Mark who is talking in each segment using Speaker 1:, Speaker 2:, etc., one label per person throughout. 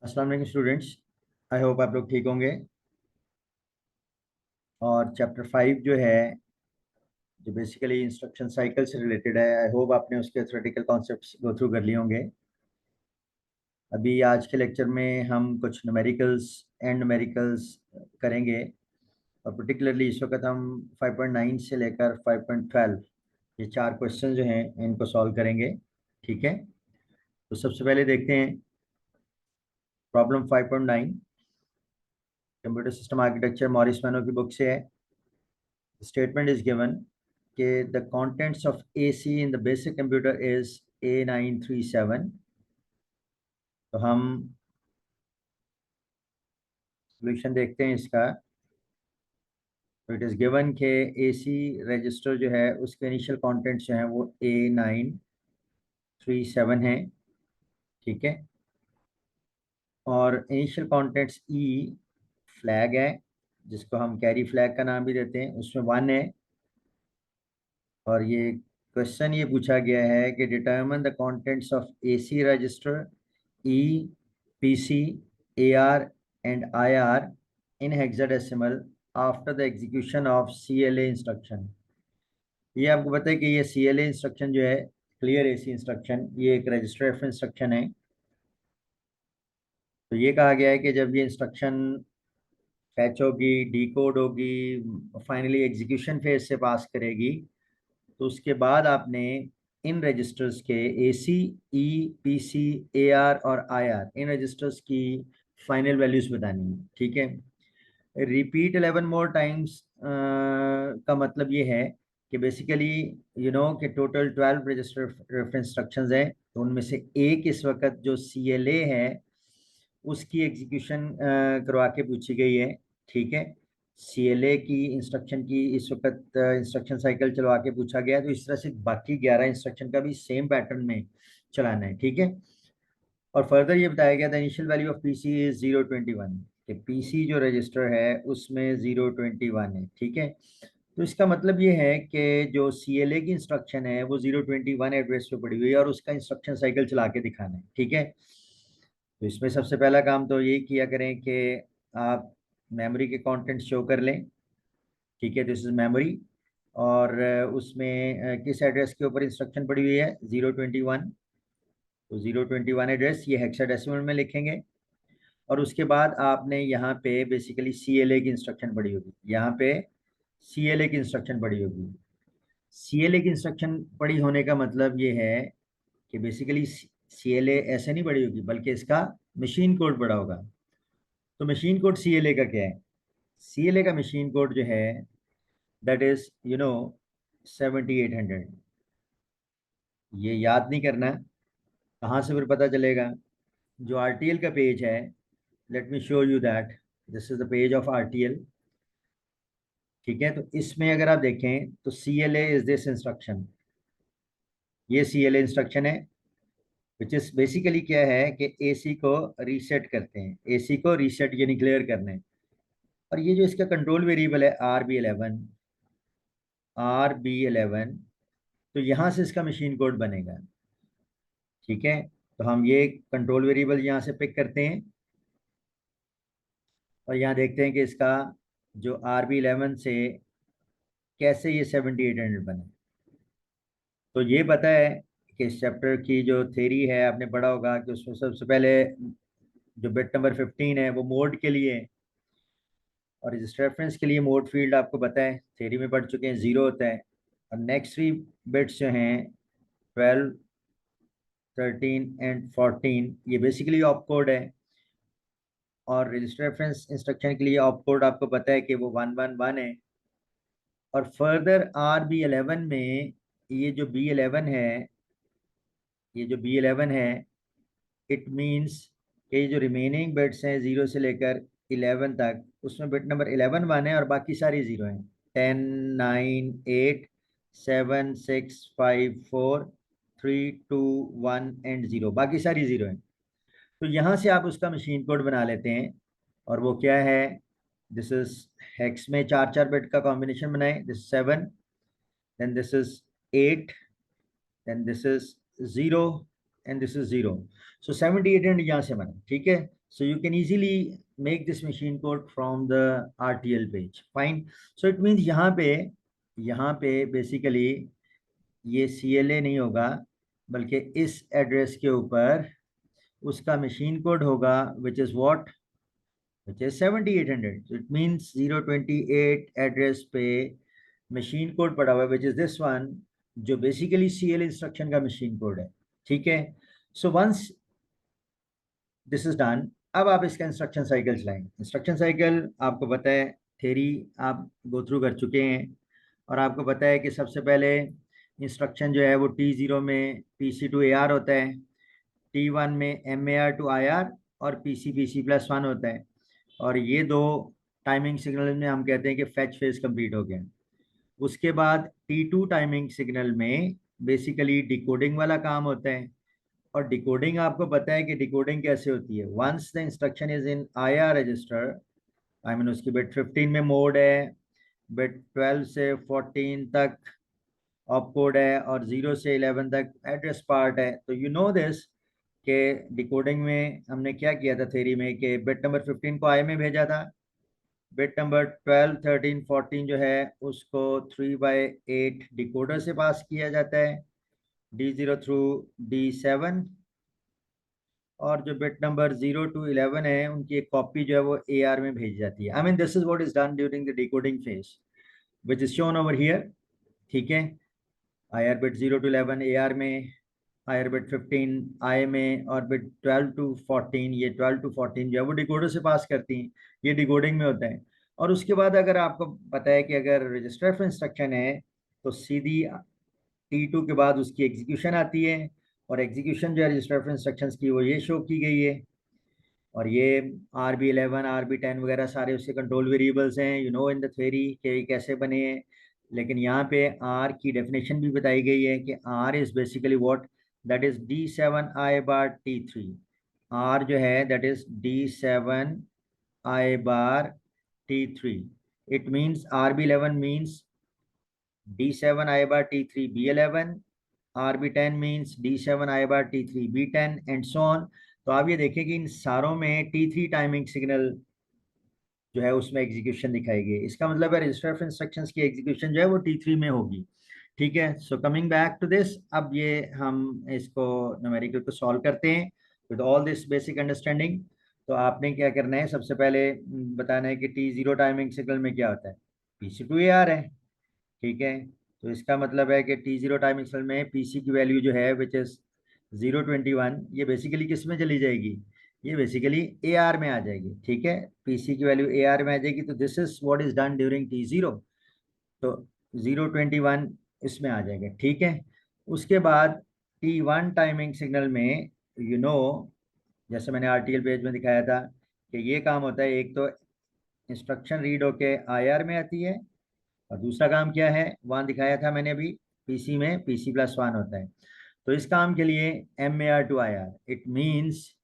Speaker 1: अस्सलाम वालेकुम students. I hope आप लोग ठीक होंगे। और चैप्टर 5 जो है, जो बेसिकली इंस्ट्रक्शन साइकिल से रिलेटेड है, आई होप आपने उसके थ्योरेटिकल कॉन्सेप्ट्स गो थ्रू कर लिए होंगे। अभी आज के लेक्चर में हम कुछ न्यूमेरिकल्स एंड न्यूमेरिकल्स करेंगे। और पर्टिकुलरली इस वक्त हम 5.9 से लेकर 5.12 ये 4 क्वेश्चन जो हैं इनको सॉल्व करेंगे। ठीक है, तो सबसे पहले देखते हैं problem 5.9। Computer system architecture Morris Mano की बुक से है। Statement is given कि the contents of AC in the basic computer is A937। तो हम सॉल्यूशन देखते हैं इसका। तो इट इज गिवन के AC रजिस्टर जो है उसके इनिशियल कंटेंट्स जो हैं वो A937 है। ठीक है, और इनिशियल कंटेंट्स E फ्लैग है, जिसको हम कैरी फ्लैग का नाम भी देते हैं, उसमें 1 है। और ये क्वेश्चन ये पूछा गया है कि determine the contents of AC register E, PC, AR and IR in hexadecimal after the execution of CLA instruction। ये आपको पता है कि ये CLA इंस्ट्रक्शन जो है, क्लियर AC इंस्ट्रक्शन, ये एक रजिस्टर रेफरेंस इंस्ट्रक्शन है। तो ये कहा गया है कि जब ये इंस्ट्रक्शन फैच होगी, डीकोड होगी, फाइनली एग्जीक्यूशन फेज से पास करेगी, तो उसके बाद आपने इन रजिस्टर्स के AC, E, PC, AR और IR इन रजिस्टर्स की फाइनल वैल्यूज बतानी है। ठीक है, रिपीट 11 मोर टाइम्स का मतलब ये है कि बेसिकली कि टोटल 12 रजिस्टर रेफरेंस इंस्ट्रक्शंस हैं, तो उनमें से एक इस वक्त जो CLA है उसकी एग्जीक्यूशन करवा के पूछी गई है। ठीक है, CLA की इंस्ट्रक्शन की इस वक्त इंस्ट्रक्शन साइकिल चलवा के पूछा गया है, तो इस तरह से बाकी 11 इंस्ट्रक्शन का भी सेम पैटर्न में चलाना है। ठीक है, और फर्दर ये बताया गया था initial value of PC is 021, कि PC जो रजिस्टर है उसमें 021 है। ठीक है, तो इसका मतलब ये है कि जो CLA की इंस्ट्रक्शन है वो 021 एड्रेस पे पड़ी हुई है और उसका इंस्ट्रक्शन साइकिल चला के दिखाना है। ठीक है, तो इसमें सबसे पहला काम तो यही किया करें कि आप मेमोरी के कंटेंट्स शो कर लें। ठीक है, दिस इज मेमोरी, और उसमें किस एड्रेस के ऊपर इंस्ट्रक्शन पड़ी हुई है, 021। तो 021 एड्रेस ये हेक्साडेसिमल में लिखेंगे। और उसके बाद आपने यहाँ पे बेसिकली CLA की इंस्ट्रक्शन पड़ी होगी, यहाँ पे CLA की इंस्ट्रक्शन पड़ी होगी। CLA की इंस्ट्रक्शन पड़ी होने का मतलब ये है कि बेसिकली CLA ऐसे नहीं पड़ी होगी, बल्कि इसका मशीन कोड पड़ा होगा। तो मशीन कोड CLA का क्या है? CLA का मशीन कोड जो है दैट इज 7800। ये याद नहीं करना, कहाँ से फिर पता चलेगा? जो RTL का पेज है, let me show you that this is the page of RTL। ठीक है, तो इसमें अगर आप देखें तो CLA इज दिस इंस्ट्रक्शन, ये CLA इंस्ट्रक्शन है, विच इज बेसिकली क्या है कि AC को रीसेट करते हैं, AC को रीसेट यानी क्लियर करना है। और ये जो इसका कंट्रोल वेरिएबल है RB11, तो यहाँ से इसका मशीन कोड बनेगा। ठीक है, तो हम ये कंट्रोल वेरिएबल यहाँ से पिक करते हैं और यहाँ देखते हैं कि इसका जो RB11 से कैसे ये 7800 बने। तो ये पता है कि इस चैप्टर की जो थ्योरी है आपने पढ़ा होगा कि उसमें सबसे पहले जो बिट नंबर 15 है वो मोड के लिए है, और इस रेफरेंस के लिए मोड फील्ड आपको पता है, थ्योरी में पढ़ चुके हैं, 0 होता है। और नेक्स्ट 3 बिट्स जो हैं 12, 13 एंड 14 ये बेसिकली ऑप कोड है। और रजिस्टर रेफरेंस इंस्ट्रक्शन के लिए ऑप कोड आपको पता है कि वो 111 है। और फर्दर RB11 में ये जो B11 है, ये जो B11 है, इट मीन्स कि ये जो रिमेनिंग बिट्स हैं 0 से लेकर 11 तक, उसमें बिट नंबर 11 वन है और बाकी सारी 0 हैं। 10, 9, 8, 7, 6, 5, 4, 3, 2, 1 एंड 0, बाकी सारी 0 हैं। तो यहाँ से आप उसका मशीन कोड बना लेते हैं, और वो क्या है, दिस इज हेक्स में 4 बिट का कॉम्बिनेशन बनाए, this 7, then this is 8, then this is 0 and this is 0। So 78 and यहाँ से बना। ठीक है, So you can easily make this machine code from the RTL page. Fine. So it means यहाँ पे बेसिकली ये CLA नहीं होगा, बल्कि इस एड्रेस के ऊपर उसका मशीन कोड होगा, which is what, which is 7800. So it means 028 address पे मशीन कोड पड़ा हुआ है, which is this one, जो बेसिकली CL इंस्ट्रक्शन का मशीन कोड है. ठीक है. So once this is done, अब आप इसका इंस्ट्रक्शन साइकिल चलाएंगे. इंस्ट्रक्शन साइकिल आपको पता है, थ्योरी आप गो थ्रू कर चुके हैं, और आपको पता है कि सबसे पहले इंस्ट्रक्शन जो है वो T0 में PC to AR होता है, T1 में MAR to IR, और PC+1 होता है. और ये दो टाइमिंग सिग्नल में हम कहते हैं कि फैच फेज कंप्लीट हो गया. उसके बाद T2 टाइमिंग सिग्नल में बेसिकली डिकोडिंग वाला काम होता है. और डिकोडिंग आपको पता है कि डिकोडिंग कैसे होती है. Once the instruction is in IR register, I mean उसकी बिट 15 में मोड है, बिट 12 से 14 तक ऑप कोड है, और 0 से 11 तक एड्रेस पार्ट है. तो यू नो दिस के डिकोडिंग में हमने क्या किया था थ्योरी में, कि बिट नंबर 15 को I में भेजा था, बिट नंबर 12, 13, 14 जो है उसको 3/8 डिकोडर से पास किया जाता है, D0 थ्रू D7, और जो बिट नंबर 0 to 11 है उनकी एक कॉपी जो है वो AR में भेजी जाती है. I mean this is what is done during the decoding phase, which is shown over here. ठीक है. IR बिट 0 to 11 AR में, IR बिट 15 I में, और बिट 12 to 14, ये 12 to 14 जो है वो डिकोडर से पास करती हैं. ये डिकोडिंग में होता है. और उसके बाद अगर आपको पता है कि अगर रजिस्टर ऑफ इंस्ट्रक्शन है तो सीधी T2 के बाद उसकी एग्जीक्यूशन आती है, और एग्जीक्यूशन जो है रजिस्टर ऑफ इंस्ट्रक्शंस की वो ये शो की गई है. और ये RB11, RB10 वगैरह सारे उसके कंट्रोल वेरिएबल्स हैं, you know in the theory कि कैसे बने हैं. लेकिन यहाँ पे R की डेफिनेशन भी बताई गई है कि R is basically what, that is D7I/T3. R जो है that is D7I/T3. It means RB11 means D7I/T3 B11, RB10 means D7I/T3 B10 and so on. तो आप ये देखें कि इन सारों में T3 टाइमिंग सिग्नल जो है उसमें एग्जीक्यूशन दिखाई गई. इसका मतलब है रजिस्टर ऑफ इंस्ट्रक्शंस की एग्जीक्यूशन जो है वो T3 में होगी. ठीक है. So coming back to this, अब ये हम इसको न्यूमेरिकल को सॉल्व करते हैं with all this basic understanding. तो आपने क्या करना है, सबसे पहले बताना है कि T0 टाइमिंग सिग्नल में क्या होता है, PC to AR है. ठीक है. तो इसका मतलब है कि T0 टाइम इंस्टल में PC की वैल्यू जो है विच इज 021, ये बेसिकली किस में चली जाएगी, ये बेसिकली AR में आ जाएगी. ठीक है. PC की वैल्यू AR में आ जाएगी. तो this is what is done during T0. तो 021 इसमें आ जाएगा. ठीक है. उसके बाद T1 टाइमिंग सिग्नल में यू नो जैसे मैंने RTL पेज में दिखाया था कि ये काम होता है, एक तो इंस्ट्रक्शन रीड होके IR में आती है, और दूसरा काम क्या है वहाँ दिखाया था मैंने अभी, PC में PC+1 होता है. तो इस काम के लिए MAR to IR, it means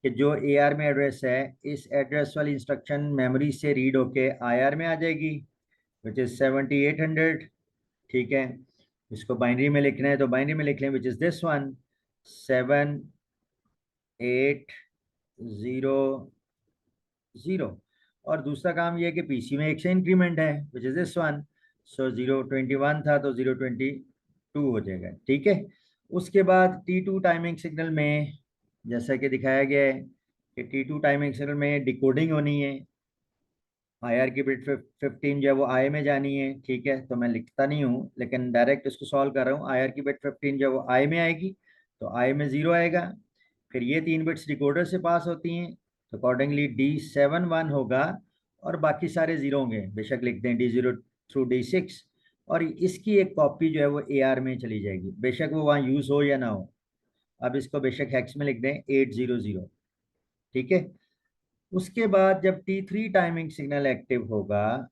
Speaker 1: कि जो AR में एड्रेस है, इस एड्रेस वाली इंस्ट्रक्शन मेमोरी से रीड होके IR में आ जाएगी, विच इज 7800. ठीक है. इसको बाइनरी में लिखना है तो बाइनरी में लिख लें, विच इज दिस वन 780. और दूसरा काम ये है कि PC में एक से इंक्रीमेंट है, विच इज दिस वन. सो 021 था तो 022 हो जाएगा. ठीक है. उसके बाद T2 टाइमिंग सिग्नल में जैसा कि दिखाया गया है कि T2 टाइमिंग सिग्नल में डिकोडिंग होनी है. IR की बिट 15 जो है वो I में जानी है. ठीक है. तो मैं लिखता नहीं हूँ लेकिन डायरेक्ट इसको सॉल्व कर रहा हूँ. IR की बिट 15 जो है वो I में आएगी, तो I में 0 आएगा. फिर ये 3 बिट्स डिकोडर से पास होती हैं, तो अकॉर्डिंगली D7 1 होगा, और बाकी सारे जीरो होंगे, बेशक लिख दें D0 थ्रू D6. और इसकी एक कॉपी जो है वो AR में चली जाएगी, बेशक वो वहाँ यूज हो या ना हो. अब इसको बेशक हेक्स में लिख दें 800. ठीक है. उसके बाद जब T3 टाइमिंग सिग्नल एक्टिव होगा,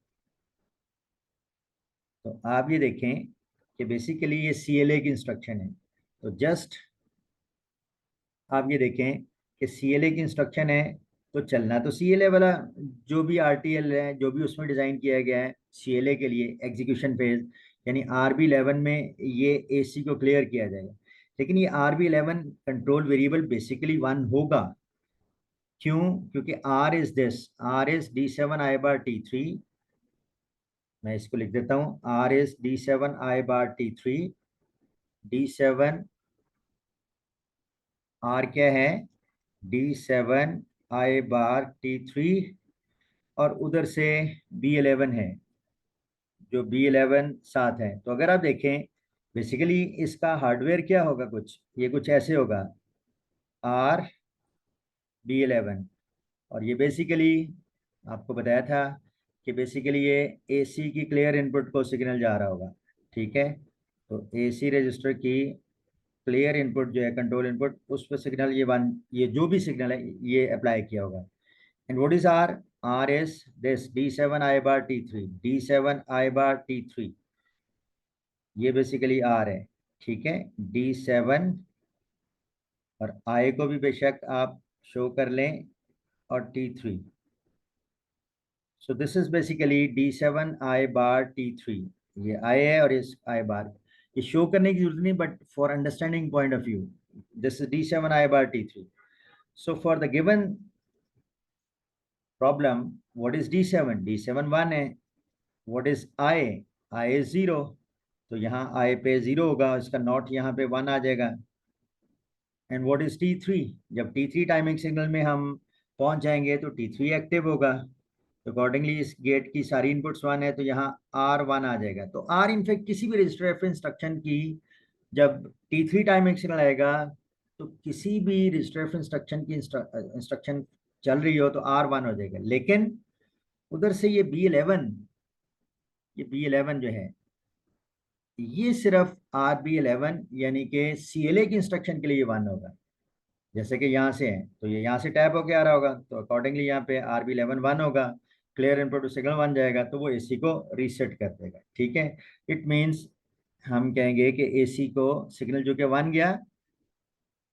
Speaker 1: तो आप ये देखें कि बेसिकली ये CLA की इंस्ट्रक्शन है. तो जस्ट आप ये देखें कि CLA की इंस्ट्रक्शन है, तो चलना तो CLA वाला जो भी RTL है, जो भी उसमें डिज़ाइन किया गया है CLA के लिए एग्जीक्यूशन फेज, यानी RB11 में ये AC को क्लियर किया जाएगा. लेकिन ये RB11 कंट्रोल वेरिएबल बेसिकली 1 होगा, क्यों? क्योंकि R is this, R is D7I/T3। मैं इसको लिख देता हूं, R is D7I/T3। D7 R क्या है? D7I/T3। और उधर से B11 है, जो B11 साथ है। तो अगर आप देखें बेसिकली इसका हार्डवेयर क्या होगा, कुछ ये कुछ ऐसे होगा, R B11। और ये बेसिकली आपको बताया था कि बेसिकली ये AC की क्लियर इनपुट को सिग्नल जा रहा होगा। ठीक है, तो AC रजिस्टर की क्लियर इनपुट जो है, कंट्रोल इनपुट, उस पर सिग्नल ये जो भी सिग्नल है ये अप्लाई किया होगा। And what is R? R is this D7I/T3, D7I/T3। ये बेसिकली R है। ठीक है, D7 और I को भी बेशक आप शो कर लें, और T3। So this is basically D7I/T3। ये I है और इस I बार, ये शो करने की जरूरत नहीं, but for understanding point of view this is D7I/T3। So for the given problem, what is D7? D7 1 है। What is I? I is 0। तो यहाँ I पे 0 होगा, इसका नॉट यहाँ पे 1 आ जाएगा। And what is T3? जब T3 टाइमिंग सिग्नल में हम पहुंच जाएंगे तो T3 एक्टिव होगा। तो अकॉर्डिंगली इस गेट की सारी इनपुट्स 1 है, तो यहाँ R1 आ जाएगा। तो R इनफेक्ट किसी भी रजिस्टर रेफरेंस इंस्ट्रक्शन की, जब T3 टाइमिंग सिग्नल आएगा, तो किसी भी रजिस्टर रेफरेंस इंस्ट्रक्शन की इंस्ट्रक्शन चल रही हो तो R1 हो जाएगा। लेकिन उधर से ये B11 जो है, ये सिर्फ RB11 यानी कि CLA की इंस्ट्रक्शन के लिए 1 होगा। जैसे कि यहाँ से है तो ये यहाँ से टैप होके आ रहा होगा, तो अकॉर्डिंगली यहाँ पे RB11 1 होगा, क्लियर इनपुट सिग्नल 1 जाएगा, तो वो AC को रीसेट कर देगा। ठीक है, इट मीन्स हम कहेंगे कि AC को सिग्नल जो कि 1 गया,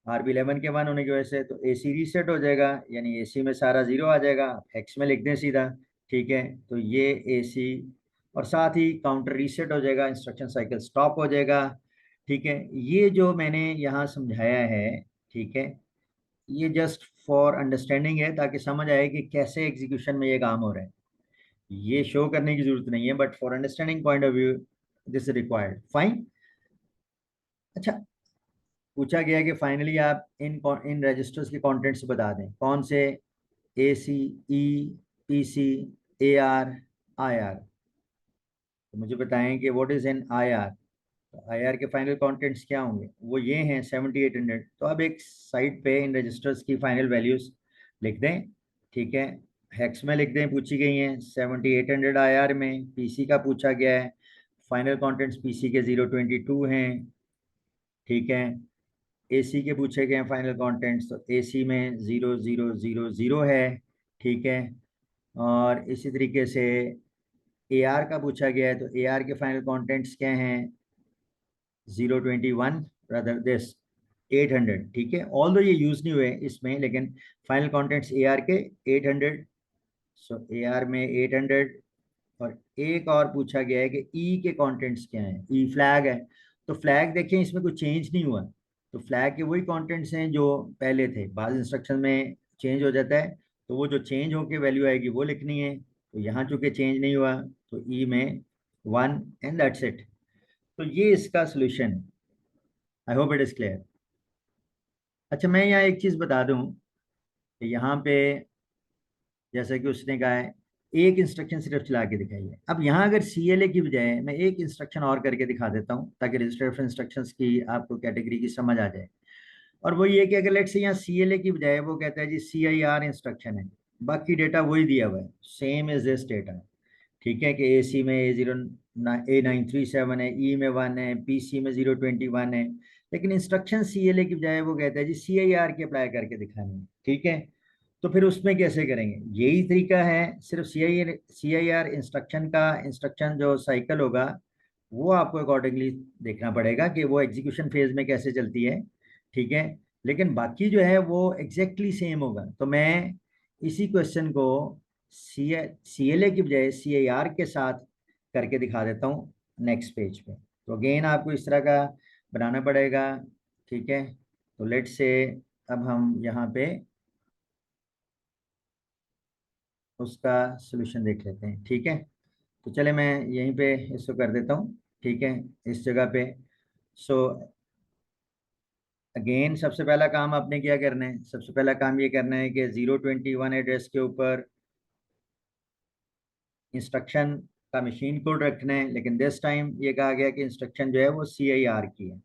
Speaker 1: RB11 के 1 होने की वजह से, तो AC रीसेट हो जाएगा, यानी AC में सारा 0 आ जाएगा। हेक्स में लिख दें सीधा। ठीक है, तो ये AC, और साथ ही काउंटर रीसेट हो जाएगा, इंस्ट्रक्शन साइकिल स्टॉप हो जाएगा। ठीक है, ये जो मैंने यहाँ समझाया है, ठीक है, ये जस्ट फॉर अंडरस्टैंडिंग है, ताकि समझ आए कि कैसे एग्जीक्यूशन में ये काम हो रहा है। ये शो करने की जरूरत नहीं है, but for understanding point of view this required. Fine. अच्छा, पूछा गया है कि फाइनली आप इन रजिस्टर्स के कंटेंट्स बता दें, कौन से? AC, E, PC, AR, IR। तो मुझे बताएं कि व्हाट इज एन IR। तो IR के फाइनल कंटेंट्स क्या होंगे? वो ये हैं 7800। तो अब एक साइड पे इन रजिस्टर्स की फाइनल वैल्यूज लिख दें। ठीक है, हेक्स में लिख दें, पूछी गई हैं 7800 IR में। PC का पूछा गया है, फाइनल कंटेंट्स PC के 022 हैं। ठीक है, AC के पूछे गए हैं फाइनल कंटेंट्स, तो AC में 0000 है। ठीक है, और इसी तरीके से AR का पूछा गया है, तो AR के फाइनल कंटेंट्स क्या हैं? 021, ब्रदर दिस 800। ठीक है, ऑल दो ये यूज नहीं हुए इसमें, लेकिन फाइनल कंटेंट्स AR के 800। सो AR में 800। और एक और पूछा गया है कि E के कंटेंट्स क्या हैं? E फ्लैग है। तो फ्लैग देखें, इसमें कोई चेंज नहीं हुआ, तो फ्लैग के वही कंटेंट्स हैं जो पहले थे। बाद इंस्ट्रक्शन में चेंज हो जाता है, तो वो जो चेंज होके वैल्यू आएगी वो लिखनी है। तो यहाँ चूंकि चेंज नहीं हुआ, तो E में 1, एंड दैट्स इट। तो ये इसका सोल्यूशन है। आई होप इट इज क्लियर। अच्छा, मैं यहाँ एक चीज़ बता दूं कि यहाँ पे जैसा कि उसने कहा है, एक इंस्ट्रक्शन सिर्फ चला के दिखाइए। अब यहाँ अगर CLA की बजाय मैं एक इंस्ट्रक्शन और करके दिखा देता हूँ, ताकि रजिस्टर ऑफ इंस्ट्रक्शंस की आपको कैटेगरी की समझ आ जाए। और वो ये कि अगर लेट से यहाँ CLA की बजाय वो कहता है जी CIR इंस्ट्रक्शन है, बाकी डेटा वही दिया हुआ है, सेम इज दिस डेटा। ठीक है, कि AC में A937 है, E में 1 है, PC में 021 है। लेकिन इंस्ट्रक्शन CLA की बजाय वो कहता है जी CIR की अप्लाई करके दिखानी है। ठीक है, तो फिर उसमें कैसे करेंगे? यही तरीका है, सिर्फ CIR इंस्ट्रक्शन का इंस्ट्रक्शन जो साइकिल होगा, वो आपको अकॉर्डिंगली देखना पड़ेगा कि वो एग्जीक्यूशन फेज में कैसे चलती है। ठीक है, लेकिन बाकी जो है वो एग्जैक्टली सेम होगा। तो मैं इसी क्वेश्चन को CLA की बजाय CIR के साथ करके दिखा देता हूँ नेक्स्ट पेज पे। तो अगेन आपको इस तरह का बनाना पड़ेगा। ठीक है, तो लेट से अब हम यहाँ पे उसका सोल्यूशन देख लेते हैं, ठीक है। तो चले मैं यहीं पे इसको कर देता हूँ, ठीक है, इस जगह पे। सो अगेन सबसे पहला काम आपने क्या करना है, सबसे पहला काम ये करना है कि 021 एड्रेस के ऊपर इंस्ट्रक्शन का मशीन कोड रखना है, लेकिन दिस टाइम ये कहा गया कि इंस्ट्रक्शन जो है वो CIR की है।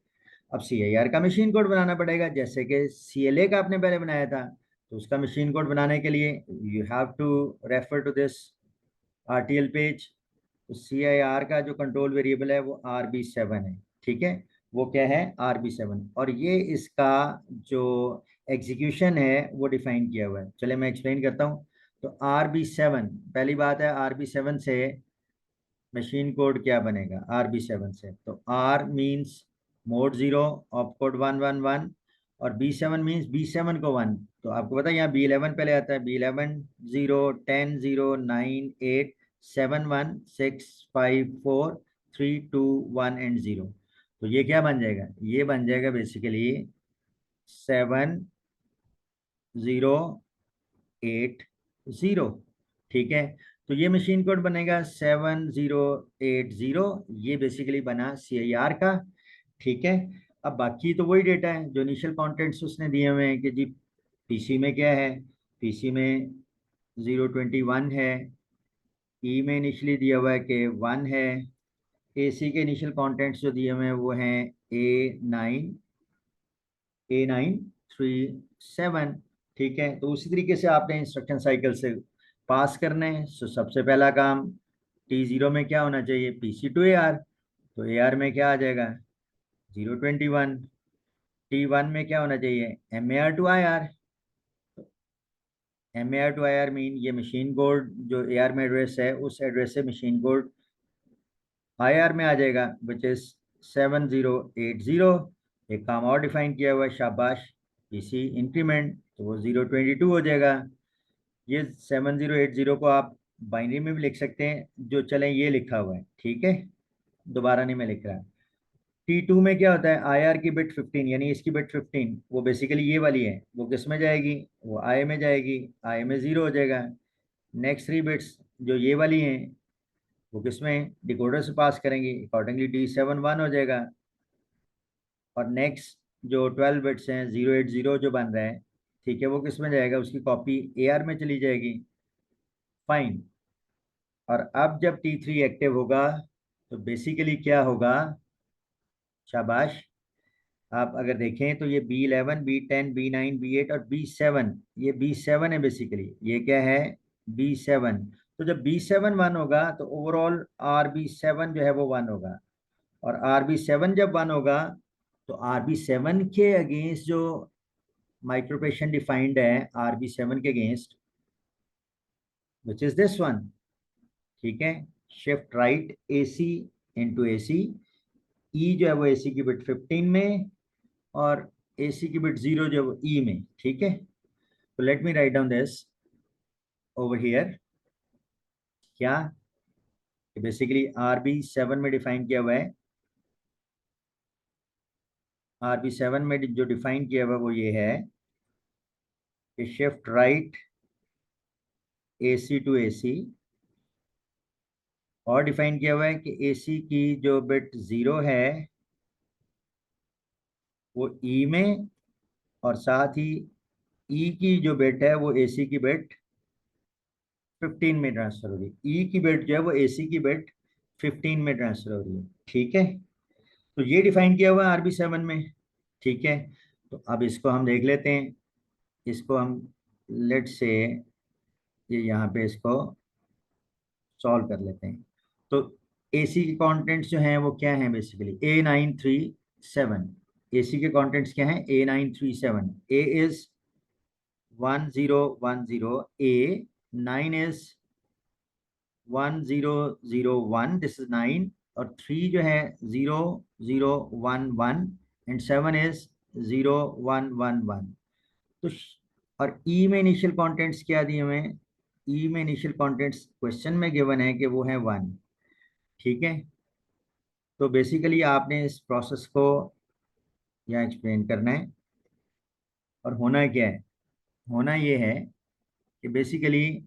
Speaker 1: अब CIR का मशीन कोड बनाना पड़ेगा, जैसे कि CLA का आपने पहले बनाया था। तो उसका मशीन कोड बनाने के लिए you have to refer to this RTL page. तो CIR का जो कंट्रोल वेरिएबल है वो RB7 है, ठीक है। वो क्या है, RB7, और ये इसका जो एग्जीक्यूशन है वो डिफाइन किया हुआ है। चले मैं एक्सप्लेन करता हूँ। तो RB7, पहली बात है, RB7 से मशीन कोड क्या बनेगा। RB7 से तो R means mode 0, op code 111, और B7 मीन्स B7 को 1। तो आपको पता है यहाँ B11 पहले आता है, B11 0 10 0 9 8 7 1 6 5 4 3 2 1 एंड 0। तो ये क्या बन जाएगा, ये बन जाएगा बेसिकली 7 0 8 0, ठीक है। तो ये मशीन कोड बनेगा 7 0 8 0, ये बेसिकली बना CIR का, ठीक है। अब बाकी तो वही डेटा है जो इनिशियल कंटेंट्स उसने दिए हुए हैं कि जी PC में क्या है, PC में 021 है, E में इनिशियली दिया हुआ है कि 1 है, AC के इनिशियल कंटेंट्स जो दिए हुए हैं वो हैं A9 3 7, ठीक है। तो उसी तरीके से आपने इंस्ट्रक्शन साइकिल से पास करने हैं। तो सबसे पहला काम T0 में क्या होना चाहिए, PC टू AR। तो AR में क्या आ जाएगा, 021। T1 में क्या होना चाहिए, MAR to IR। MAR to IR mean ये मशीन कोड जो AR में एड्रेस है उस एड्रेस से मशीन कोड IR में आ जाएगा, विच इज 7 0 8 0। एक काम और डिफाइन किया हुआ है, शाबाश, PC इंक्रीमेंट, तो वो 022 हो जाएगा। ये 7 0 8 0 को आप बाइनरी में भी लिख सकते हैं, जो चलें ये लिखा हुआ है, ठीक है, दोबारा नहीं मैं लिख रहा। T2 में क्या होता है, IR की बिट 15, यानी इसकी बिट 15 वो बेसिकली ये वाली है, वो किस में जाएगी, वो I में जाएगी, I में 0 हो जाएगा। नेक्स्ट 3 बिट्स जो ये वाली हैं वो किसमें, डिकोडर से पास करेंगे, अकॉर्डिंगली D7 1 हो जाएगा। और नेक्स्ट जो 12 बिट्स हैं 080 जो बन रहा है, ठीक है, वो किस में जाएगा, उसकी कॉपी AR में चली जाएगी, फाइन। और अब जब T3 एक्टिव होगा तो बेसिकली क्या होगा, शाबाश, आप अगर देखें तो ये B11 B10 B9 B8 और B7, ये B7 है बेसिकली, ये क्या है, B7। तो जब B7 1 होगा तो ओवरऑल RB7 जो है वो 1 होगा, और RB7 जब 1 होगा तो RB7 के अगेंस्ट जो माइक्रोपेशन डिफाइंड है RB7 के against, which is this one, ठीक है, shift right AC into AC। ई जो है वो AC की बिट 15 में, और AC की बिट 0 जो है वो E में, ठीक है। तो let me write down this over here, क्या बेसिकली RB7 में डिफाइन किया हुआ है, RB7 में जो डिफाइन किया हुआ है वो ये है कि shift right AC to AC, और डिफाइन किया हुआ है कि AC की जो बिट 0 है वो E में, और साथ ही E की जो बिट है वो AC की बिट 15 में ट्रांसफर हो रही है। E की बिट जो है वो AC की बिट 15 में ट्रांसफर हो रही है, ठीक है। तो ये डिफाइन किया हुआ है RB7 में, ठीक है। तो अब इसको हम देख लेते हैं, इसको हम लेट से ये यहाँ पे इसको सॉल्व कर लेते हैं। तो AC के कंटेंट्स जो हैं वो क्या हैं, बेसिकली A937। AC के कंटेंट्स क्या हैं, A937। A is 1010, A9 is 1001, this is 9, और 3 जो है 0011, एंड 7 इज 0111। तो और ई में इनिशियल कंटेंट्स क्या दिए हुए हैं, ई में इनिशियल कंटेंट्स क्वेश्चन में गिवन है कि वो है 1, ठीक है। तो बेसिकली आपने इस प्रोसेस को यहाँ एक्सप्लेन करना है, और होना क्या है, होना ये है कि बेसिकली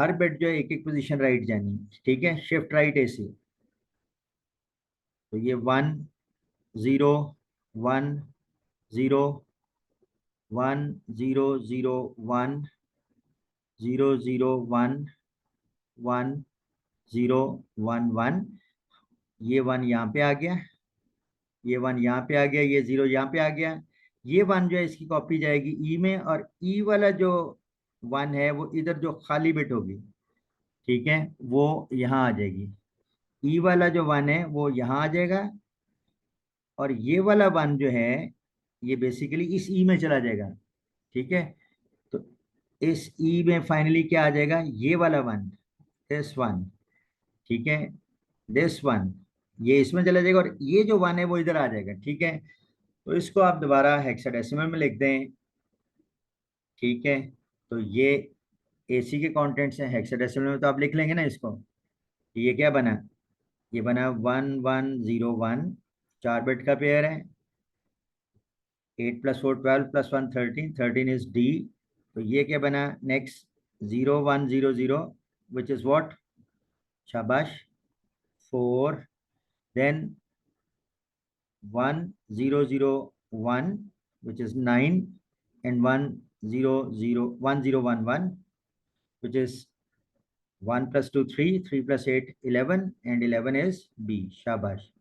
Speaker 1: हर बिट जो है एक एक पोजीशन राइट जानी, ठीक है। शिफ्ट राइट AC, तो ये 1 0 1 0 1 0 0 1 0 0 1 1 0 1 1, ये 1 यहाँ पे आ गया, ये 1 यहाँ पे आ गया, ये 0 यहाँ पे आ गया। ये 1 जो है इसकी कॉपी जाएगी ई में, और ई वाला जो 1 है वो इधर जो खाली बिट होगी, ठीक है, वो यहाँ आ जाएगी। ई वाला जो 1 है वो यहाँ आ जाएगा, और ये वाला 1 जो है ये बेसिकली इस ई में चला जाएगा, ठीक है। तो इस ई में फाइनली क्या आ जाएगा, ये वाला 1, दिस 1, ठीक है, दिस 1, ये इसमें चला जाएगा, और ये जो 1 है वो इधर आ जाएगा, ठीक है। तो इसको आप दोबारा हेक्साडेसिमल में लिख दें, ठीक है। तो ये AC के कंटेंट्स हैं, हेक्साडेसिमल में तो आप लिख लेंगे ना इसको। ये क्या बना, ये बना 1101, 4 बिट का पेयर है। 8 + 4 12 + 1 13, 13 इज D। तो ये क्या बना नेक्स्ट, 0100, विच इज व्हाट, शाबाश, 4, then 1001, which is 9, and 1011, which is 1 + 2 3, 3 + 8 11, and 11 is B, शाबाश।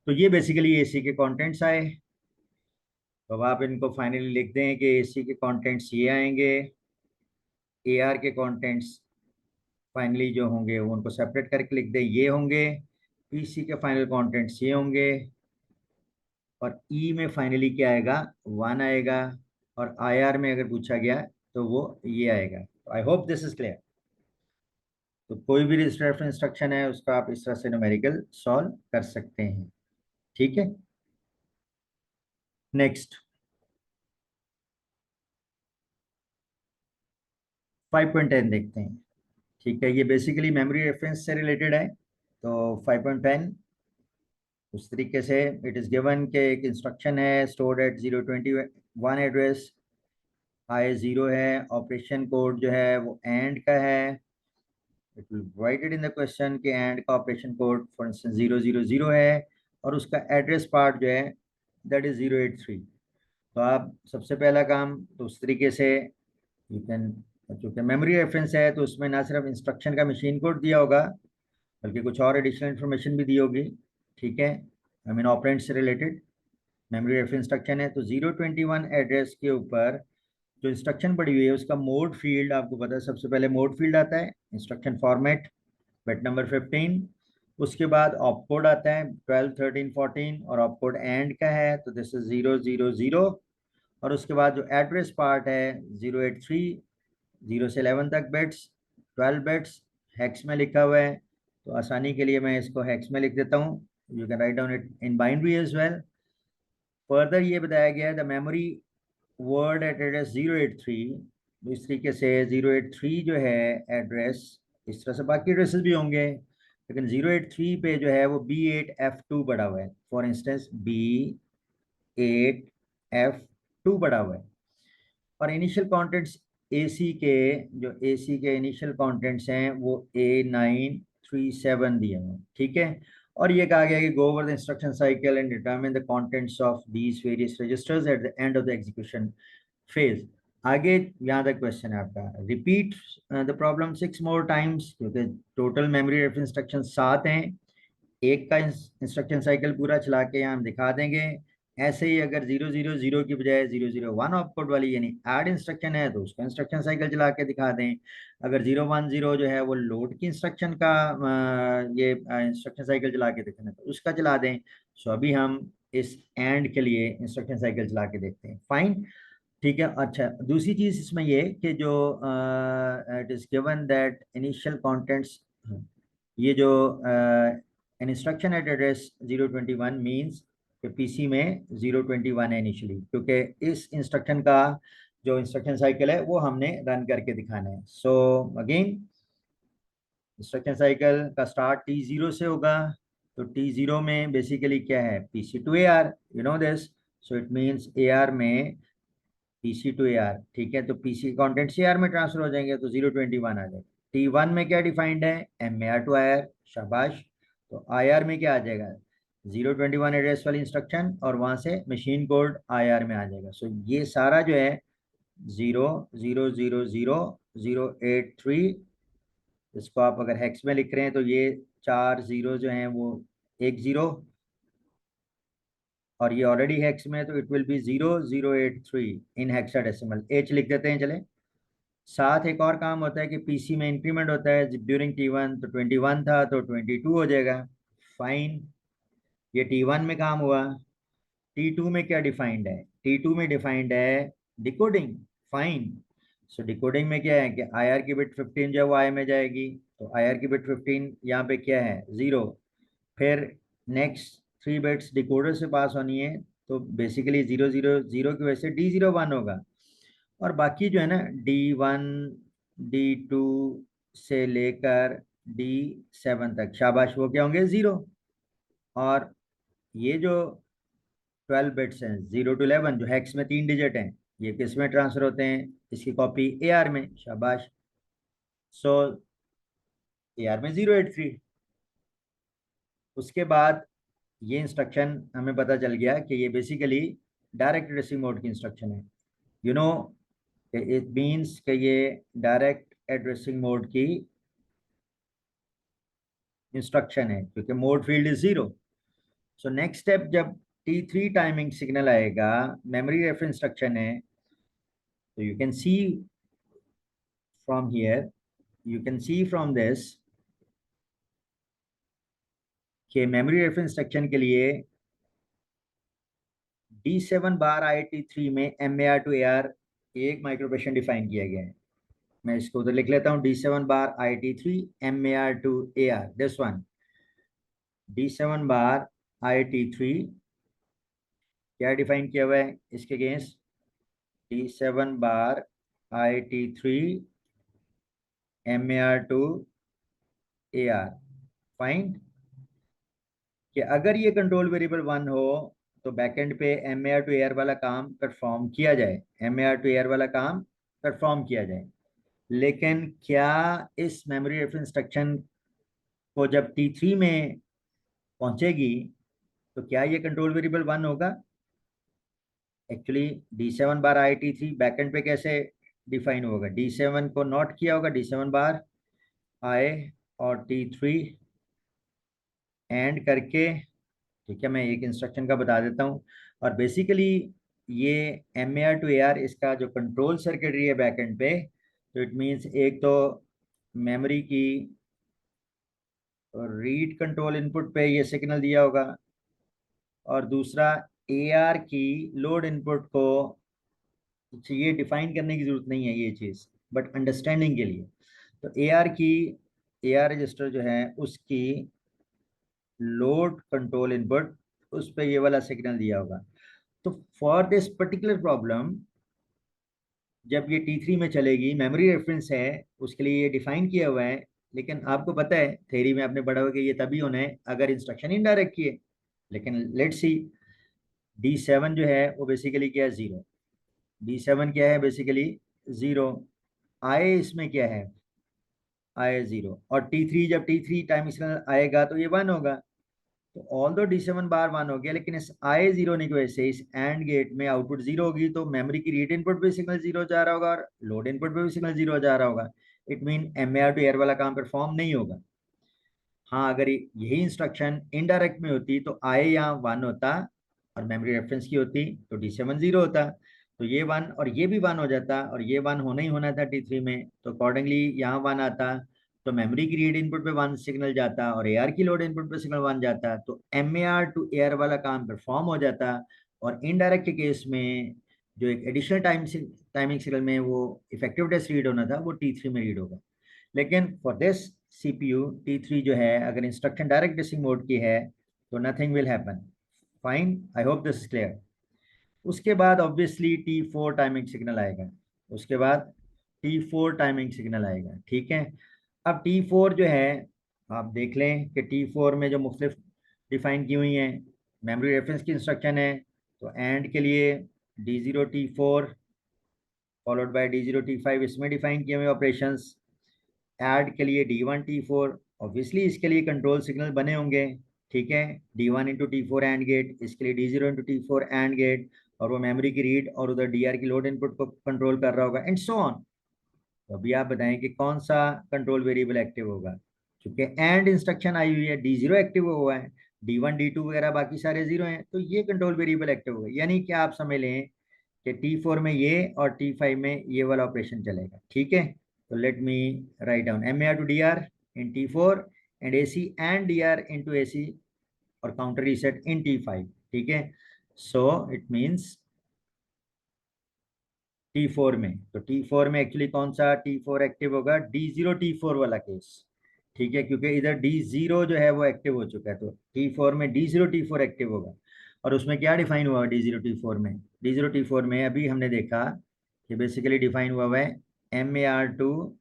Speaker 1: तो ये बेसिकली AC के कंटेंट्स आए। तो अब आप इनको फाइनली लिख दें कि AC के कंटेंट्स ये आएंगे, AR के कंटेंट्स फाइनली जो होंगे वो उनको सेपरेट करके लिख दें, ये होंगे। PC के फाइनल कंटेंट्स ये होंगे, और ई में फाइनली क्या आएगा, 1 आएगा, और IR में अगर पूछा गया तो वो ये आएगा। तो I hope this is clear. तो कोई भी रेफरेंस इंस्ट्रक्शन है उसका आप इस तरह से न्यूमेरिकल सॉल्व कर सकते हैं, ठीक है। नेक्स्ट 5.10 देखते हैं, ठीक है। ये बेसिकली मेमोरी रेफरेंस से रिलेटेड है। तो 5.10 उस तरीके से इट इज गिवन के एक इंस्ट्रक्शन है, स्टोर्ड एट 021 एड्रेस, I0 है, ऑपरेशन कोड जो है वो एंड का है। It will provided in the question के एंड का ऑपरेशन कोड फॉर इंस्टेंस 000 है, और उसका एड्रेस पार्ट जो है दैट इज 083। तो आप सबसे पहला काम तो उस तरीके से यू कैन, चूँकि मेमोरी रेफरेंस है तो उसमें ना सिर्फ इंस्ट्रक्शन का मशीन कोड दिया होगा बल्कि कुछ और एडिशनल इन्फॉर्मेशन भी दी होगी, ठीक है, आई मीन ऑपरेंड से रिलेटेड। मेमोरी रेफरेंस इंस्ट्रक्शन है तो 021 एड्रेस के ऊपर जो इंस्ट्रक्शन पड़ी हुई है उसका मोड फील्ड आपको पता है, सबसे पहले मोड फील्ड आता है, इंस्ट्रक्शन फॉर्मेट, बिट नंबर 15, उसके बाद ऑपकोड आता है 12 13 14, और ऑपकोड एंड का है तो दिस इज 000, और उसके बाद जो एड्रेस पार्ट है 083, 0 से 11 तक बिट्स, 12 बिट्स हेक्स में लिखा हुआ है। तो आसानी के लिए मैं इसको हेक्स में लिख देता हूँ, you can write down it in binary as well. Further ये बताया गया है the memory word at address 083, तो इस तरीके से 083 जो है एड्रेस, इस तरह से बाकी एड्रेसेस भी होंगे, लेकिन 083 पे जो है वो B8F2 पड़ा हुआ है, फॉर इंस्टेंस B8F2 पड़ा हुआ है। और इनिशियल कंटेंट्स AC के, जो AC के इनिशियल कंटेंट्स हैं वो A937 दिए हुए हैं, ठीक है। और ये कहा गया कि go over the instruction cycle and determine the contents of these various registers at the end of the execution phase. आगे यहाँ तक क्वेश्चन है आपका, repeat the problem 6 more times, क्योंकि टोटल मेमोरी रेफरेंस इंस्ट्रक्शन 7 हैं, एक का इंस्ट्रक्शन साइकिल पूरा चला के यहाँ हम दिखा देंगे। ऐसे ही अगर 000 की बजाय 001 ऑपकोड वाली यानी ऐड इंस्ट्रक्शन है तो उसका इंस्ट्रक्शन साइकिल चला के दिखा दें। अगर 010 जो है वो लोड की इंस्ट्रक्शन का ये इंस्ट्रक्शन साइकिल चला के दिखाना है तो उसका चला दें। सो अभी हम इस एंड के लिए इंस्ट्रक्शन साइकिल चला के देखते हैं, फाइन, ठीक है। अच्छा, दूसरी चीज इसमें ये कि जो it is given that initial contents, ये जो an instruction eight address 021 means कि PC में 021 है इनिशियली, क्योंकि इस इंस्ट्रक्शन का जो इंस्ट्रक्शन साइकिल है वो हमने रन करके दिखाना है। सो अगेन इंस्ट्रक्शन साइकिल का स्टार्ट T0 से होगा, तो T0 में बेसिकली क्या है, PC to AR, you know this, so it means AR में PC to AR, ठीक है। तो PC कंटेंट AR में ट्रांसफर हो जाएंगे तो 021 आ जाएगा, T1 में क्या डिफाइंड है, MAR टू IR, शाबाश। तो IR में क्या आ जाएगा, 021 एड्रेस वाली इंस्ट्रक्शन, और वहां से मशीन कोड IR में आ जाएगा। सो ये सारा जो है 0000083, इसको आप अगर हेक्स में लिख रहे हैं तो ये 4 जीरो जो हैं वो 10, और ये ऑलरेडी हेक्स में है तो it will be 0083 in hexadecimal. H लिख देते हैं चले। साथ एक और काम होता है कि पीसी में इंक्रीमेंट होता है ड्यूरिंग T1, तो 21 था तो 22 हो जाएगा। फाइन, ये T1 में काम हुआ। T2 में क्या डिफाइंड है, T2 में डिफाइंड है डिकोडिंग। फाइन, सो डिकोडिंग में क्या है कि IR की बिट 15 जो है वो आई में जाएगी, तो IR की बिट 15 यहाँ पे क्या है 0। फिर नेक्स्ट 3 बिट्स डिकोडर से पास होनी है, तो बेसिकली 000 की वजह से D01 होगा। और बाकी जो है ना D1 D2 से लेकर D7 तक, शाबाश, वो क्या होंगे 0। और ये जो 12 बिट्स हैं 0 to 11 जो हेक्स में 3 डिजिट हैं, ये किस में ट्रांसफर होते हैं, इसकी कॉपी AR में, शाबाश। सो AR में 083। उसके बाद ये इंस्ट्रक्शन हमें पता चल गया कि ये बेसिकली डायरेक्ट एड्रेसिंग मोड की इंस्ट्रक्शन है। यू नो, इट मीन्स कि ये डायरेक्ट एड्रेसिंग मोड की इंस्ट्रक्शन है क्योंकि mode field is 0। So next step, जब T3 टाइमिंग सिग्नल आएगा, मेमोरी रेफरेंस इंस्ट्रक्शन है, तो you can see from here, you can see from this कि मेमोरी रेफरेंस इंस्ट्रक्शन के लिए D7 बार IT3 में MAR टू AR एक माइक्रोप्रेशन define किया गया है। मैं इसको उधर लिख लेता हूँ, D7 bar IT3 MAR to AR, this one. D7 bar IT3 क्या डिफाइन किया हुआ है इसके against, D7 bar IT3 MAR to AR। Fine, कि अगर ये कंट्रोल वेरिएबल 1 हो तो बैकएंड पे MAR टू AR वाला काम परफॉर्म किया जाए, MAR टू AR वाला काम परफॉर्म किया जाए। लेकिन क्या इस मेमोरी रेफरेंस इंस्ट्रक्शन को जब T3 में पहुंचेगी तो क्या ये कंट्रोल वेरिएबल 1 होगा? Actually D7 bar IT3 backend पे कैसे डिफाइन होगा, D7 को नोट किया होगा, D7 बार आए और T3 एंड करके, ठीक है, मैं एक इंस्ट्रक्शन का बता देता हूँ। और बेसिकली ये MAR टू AR इसका जो कंट्रोल सर्किटरी है बैकएंड पे, तो इट मींस एक तो मेमोरी की रीड कंट्रोल इनपुट पे ये सिग्नल दिया होगा, और दूसरा AR की लोड इनपुट को, ये डिफाइन करने की जरूरत नहीं है ये चीज़, बट अंडरस्टैंडिंग के लिए। तो AR रजिस्टर जो है उसकी लोड कंट्रोल इनपुट, उस पर ये वाला सिग्नल दिया होगा। तो फॉर दिस पर्टिकुलर प्रॉब्लम, जब ये T3 में चलेगी, मेमोरी रेफरेंस है उसके लिए ये डिफाइन किया हुआ है, लेकिन आपको पता है थ्योरी में आपने पढ़ा होगा कि ये तभी होना है अगर इंस्ट्रक्शन इनडायरेक्ट की है। लेकिन लेट्स सी, D7 जो है वो बेसिकली क्या है 0, D7 क्या है बेसिकली 0, आए इसमें क्या है आए 0, और T3 जब T3 टाइम सिग्नल आएगा तो ये 1 होगा। तो ऑल दो D7 बार 1 हो गया, लेकिन इस आए 0 होने की वजह से इस एंड गेट में आउटपुट 0 होगी, तो मेमोरी की रीड इनपुट पे सिग्नल 0 जा रहा होगा और लोड इनपुट पे भी सिग्नल 0 जा रहा होगा। It mean MAR to AR वाला काम परफॉर्म नहीं होगा। हाँ, अगर यही इंस्ट्रक्शन इनडायरेक्ट में होती तो आए यहाँ 1 होता और मेमोरी रेफरेंस की होती तो D7 0 होता, तो ये 1 और ये भी 1 हो जाता, और ये 1 होना ही होना था T3 में, तो अकॉर्डिंगली यहाँ 1 आता, तो मेमोरी की रीड इनपुट पे 1 सिग्नल जाता और AR की लोड इनपुट पे सिग्नल 1 जाता, तो MAR टू AR वाला काम परफॉर्म हो जाता। और इनडायरेक्ट के केस में जो एक एडिशनल टाइमिंग सिग्नल में वो इफेक्टिव डेस रीड होना था वो T3 में रीड होगा। लेकिन फॉर दिस CPU T3 जो है, अगर इंस्ट्रक्शन डायरेक्ट डेसिंग मोड की है तो nothing will happen. Fine, I hope this is clear. उसके बाद ऑब्वियसली T4 टाइमिंग सिग्नल आएगा, उसके बाद T4 टाइमिंग सिग्नल आएगा, ठीक है। अब T4 जो है, आप देख लें कि T4 में जो मुख्तलिफ डिफाइन की हुई हैं मेमोरी रेफरेंस की इंस्ट्रक्शन है, तो एंड के लिए D0 T4 followed by D0 T5, इसमें डिफाइन किए हुए ऑपरेशंस। ऐड के लिए D1 T4, ऑब्वियसली इसके लिए कंट्रोल सिग्नल बने होंगे, ठीक है, D1 × T4 एंड गेट, इसके लिए D0 × T4 एंड गेट, और वो मेमोरी की रीड और उधर डीआर की लोड इनपुट को कंट्रोल कर रहा होगा एंड सो ऑन। तो अभी आप बताएं कि कौन सा कंट्रोल वेरिएबल एक्टिव होगा। क्योंकि एंड इंस्ट्रक्शन आई हुई है, D0 एक्टिव हुआ है, D1 D2 वगैरह बाकी सारे जीरो हैं, तो ये कंट्रोल वेरिएबल एक्टिव होगा, यानी कि आप समझ लें कि T4 में ये और T5 में ये वाला ऑपरेशन चलेगा, ठीक है। तो let me write down MAR to DR in T4 and AC and DR into AC और काउंटर रीसेट इन T5, ठीक है। सो इट मींस T4 में, तो T4 में एक्चुअली कौन सा T4 एक्टिव होगा, D0 T4 वाला केस, ठीक है, क्योंकि इधर D0 जो है वो एक्टिव हो चुका है, तो T4 में D0 T4 एक्टिव होगा। और उसमें क्या डिफाइन हुआ D0 T4 में, D0 T4 में अभी हमने देखा कि बेसिकली डिफाइन हुआ है MAR to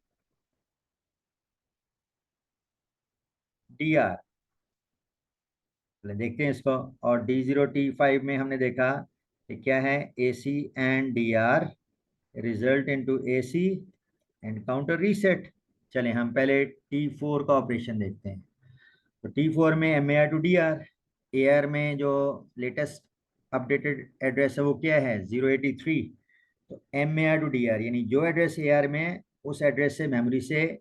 Speaker 1: DR। देखते हैं इसको। और D0 T5 में हमने देखा कि क्या है, AC and DR result into AC and counter reset. चलें हम पहले T4 का ऑपरेशन देखते हैं। तो T4 में MAR to DR, AR में जो लेटेस्ट अपडेटेड एड्रेस है वो क्या है 083। तो MAR to DR यानी जो एड्रेस AR में है उस एड्रेस से मेमोरी से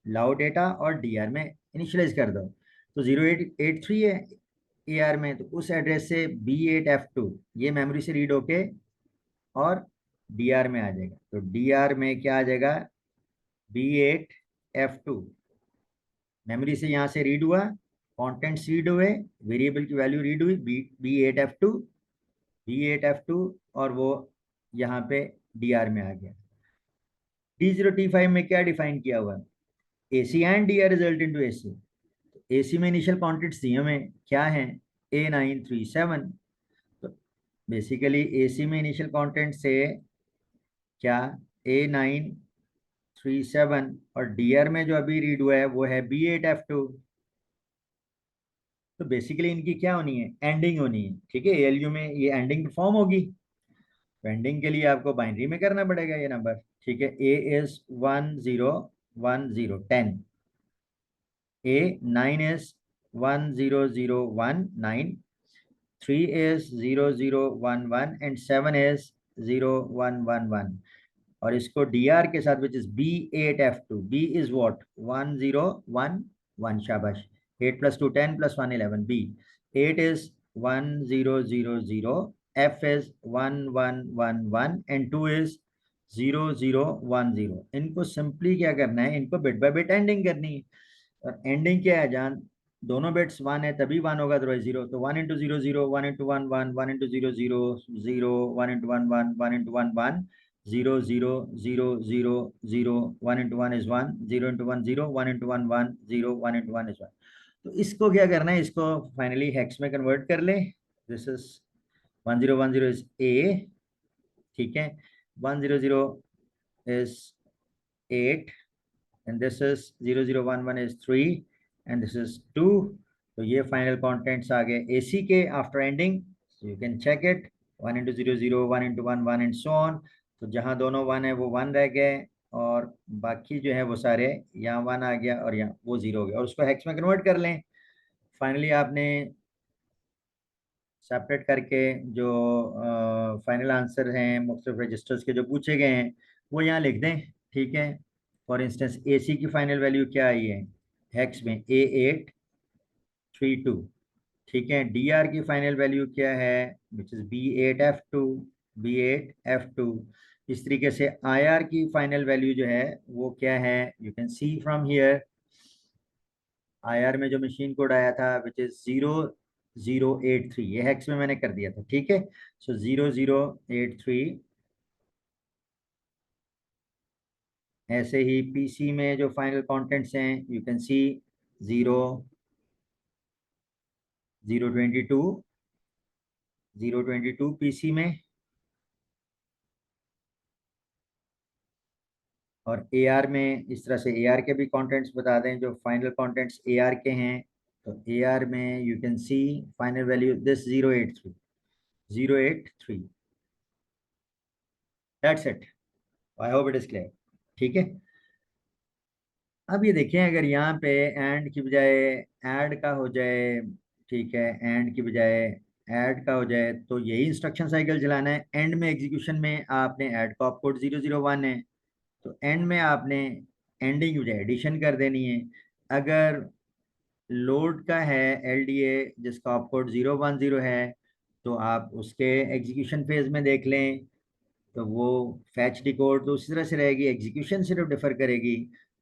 Speaker 1: लाओ डेटा और DR में इनिशियलाइज कर दो। तो 0883 है AR में, तो उस एड्रेस से B8F2 ये मेमोरी से रीड होके और DR में आ जाएगा। तो DR में क्या आ जाएगा, B8F2 मेमोरी से यहाँ से रीड हुआ, कंटेंट्स रीड हुए, वेरिएबल की वैल्यू रीड हुई, B8F2 और वो यहाँ पे DR में आ गया। D0 T5 में क्या डिफाइन किया हुआ है, AC and DR result into AC। AC में इनिशियल कॉन्टेंट्स दिए हमें क्या है, A937। तो बेसिकली AC में इनिशियल कॉन्टेंट से क्या A937 और DR में जो अभी रीड हुआ है वो है B8F2। तो बेसिकली इनकी क्या होनी है, एंडिंग होनी है, ठीक है, ALU में ये एंडिंग परफॉर्म होगी। तो एंडिंग के लिए आपको बाइनरी में करना पड़ेगा ये नंबर, ठीक है। A is 101010, A9 is 10019, 3 is 0011 and 7 is 0111। और इसको DR के साथ which is B8F2, B is what 1011, शाबाश, 8 + 2 10 + 1 11, B 8 is 1000, F is 1111 and 2 is 0010। इनको सिंपली क्या करना है, इनको बिट बाय बिट एंडिंग करनी है। और एंडिंग क्या है जान, दोनों बिट्स वन है तभी वन होगा, अदरवाइज जीरो। तो 1 × 0 0, 1 × 1 1, 1 × 0 0 0, 1 × 1 1, 1 × 1 1, 0 0 0 0 0, 1 × 1 is 1, 0 × 1 0, 1 × 1 1 0, 1 × 1 is 1। तो इसको क्या करना है, इसको फाइनली हेक्स में कन्वर्ट कर ले। दिस इज 1010 इज A, ठीक है, 100 is 8 and this is 0011 is 3 and this is 2। तो ये फाइनल कंटेंट्स आ गए AC के after ANDing, so you can check it, 1 × 0 0, 1 × 1 1 and so on. तो जहाँ दोनों वन है वो वन रह गए और बाकी जो है वो सारे, यहाँ वन आ गया और यहाँ वो जीरो हो गया, और उसको हेक्स में कन्वर्ट कर लें। फाइनली आपने सेपरेट करके जो फाइनल आंसर हैं मुख्तलिफ रजिस्टर्स के जो पूछे गए हैं वो यहाँ लिख दें, ठीक है। फॉर इंस्टेंस AC की फाइनल वैल्यू क्या आई है हेक्स में, A832, ठीक है। DR की फाइनल वैल्यू क्या है विच इज B8F2, B8F2। इस तरीके से IR की फाइनल वैल्यू जो है वो क्या है, you can see from here, IR में जो मशीन कोड आया था विच इज 0083, ये हेक्स में मैंने कर दिया था, ठीक है। सो 0083। ऐसे ही PC में जो फाइनल कंटेंट्स हैं यू कैन सी 0 022 022 PC में। और AR में इस तरह से AR के भी कंटेंट्स बता दें, जो फाइनल कंटेंट्स AR के हैं। तो AR में you can see final value this 083 that's it. I hope it is clear, ठीक है। अब ये देखें, अगर यहाँ पे एंड की बजाय ऐड का हो जाए, ठीक है, एंड की बजाय ऐड का हो जाए, तो यही इंस्ट्रक्शन साइकिल चलाना है। एंड में एग्जीक्यूशन में आपने ऐड का ऑपकोड 001 है, तो एंड में आपने एंडिंग की बजाय एडिशन कर देनी है। अगर लोड का है एलडीए जिसका ऑपकोड 010 है, तो आप उसके एग्जीक्यूशन फेज में देख लें, तो वो फैच डिकोड तो उसी तरह से रहेगी, एग्जीक्यूशन सिर्फ डिफर करेगी।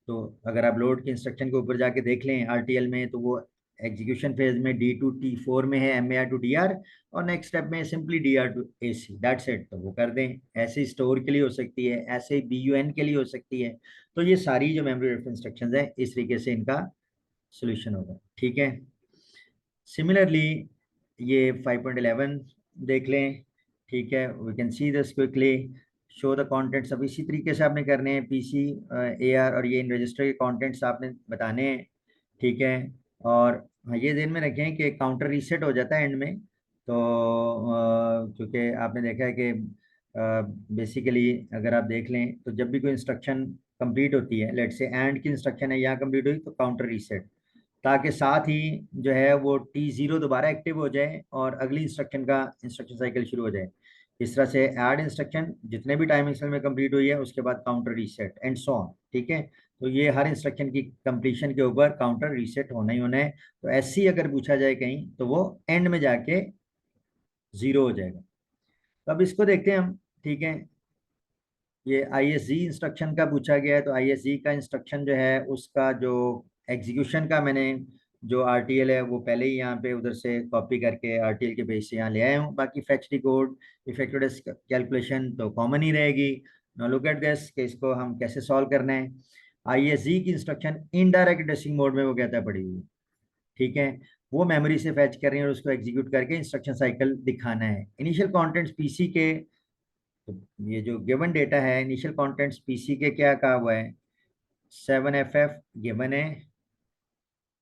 Speaker 1: तो अगर आप लोड के इंस्ट्रक्शन के ऊपर जाके देख लें आरटीएल में, तो वो एग्जीक्यूशन फेज में D2 T4 में है MAR to DR, और नेक्स्ट स्टेप में simply DR to AC, that's it. तो वो कर दें। ऐसे स्टोर के लिए हो सकती है, ऐसे BUN के लिए हो सकती है। तो ये सारी जो मेमोरी रेफरेंस इंस्ट्रक्शंस है, इस तरीके से इनका सोल्यूशन होगा, ठीक है। सिमिलरली ये 5.11 देख लें, ठीक है, we can see this quickly. Show the contents, अब इसी तरीके से आपने करने हैं PC AR, और ये इन रजिस्टर के कंटेंट्स आपने बताने हैं, ठीक है। और हाँ, ये ध्यान में रखें कि काउंटर रीसेट हो जाता है एंड में। तो क्योंकि आपने देखा है कि बेसिकली अगर आप देख लें, तो जब भी कोई इंस्ट्रक्शन कंप्लीट होती है, लेट से एंड की इंस्ट्रक्शन है यहाँ कंप्लीट हुई, तो काउंटर रीसेट, ताकि साथ ही जो है वो T0 दोबारा एक्टिव हो जाए और अगली इंस्ट्रक्शन का इंस्ट्रक्शन साइकिल शुरू हो जाए। इस तरह से ऐड इंस्ट्रक्शन जितने भी टाइम एक्सेल में कंप्लीट हुई है, उसके बाद counter reset and so on, ठीक है। तो ये हर इंस्ट्रक्शन की कंप्लीशन के ऊपर काउंटर रीसेट होना ही होना है। तो ऐसे ही अगर पूछा जाए कहीं, तो वो एंड में जाके 0 हो जाएगा। तो अब इसको देखते हैं हम, ठीक है। ये ISG इंस्ट्रक्शन का पूछा गया है, तो ISG का इंस्ट्रक्शन जो है उसका जो एग्जीक्यूशन का मैंने जो RTL है वो पहले ही यहाँ पे उधर से कॉपी करके RTL के पेज से यहाँ ले आया हूँ। बाकी फेच डिकोड, इफेक्टिव कैलकुलेशन तो कॉमन ही रहेगी। नाउ लुक एट दिस कि इसको हम कैसे सॉल्व करना है। ISG की इंस्ट्रक्शन इनडायरेक्ट एड्रेसिंग मोड में वो कहता है पड़ी हुई है, ठीक है। वो मेमोरी से फैच कर रही है और उसको एग्जीक्यूट करके इंस्ट्रक्शन साइकिल दिखाना है। इनिशियल कंटेंट्स पीसी के, तो ये जो गिवन डेटा है, इनिशियल कंटेंट्स पीसी के क्या कहा हुआ है, 7FF गिवन है।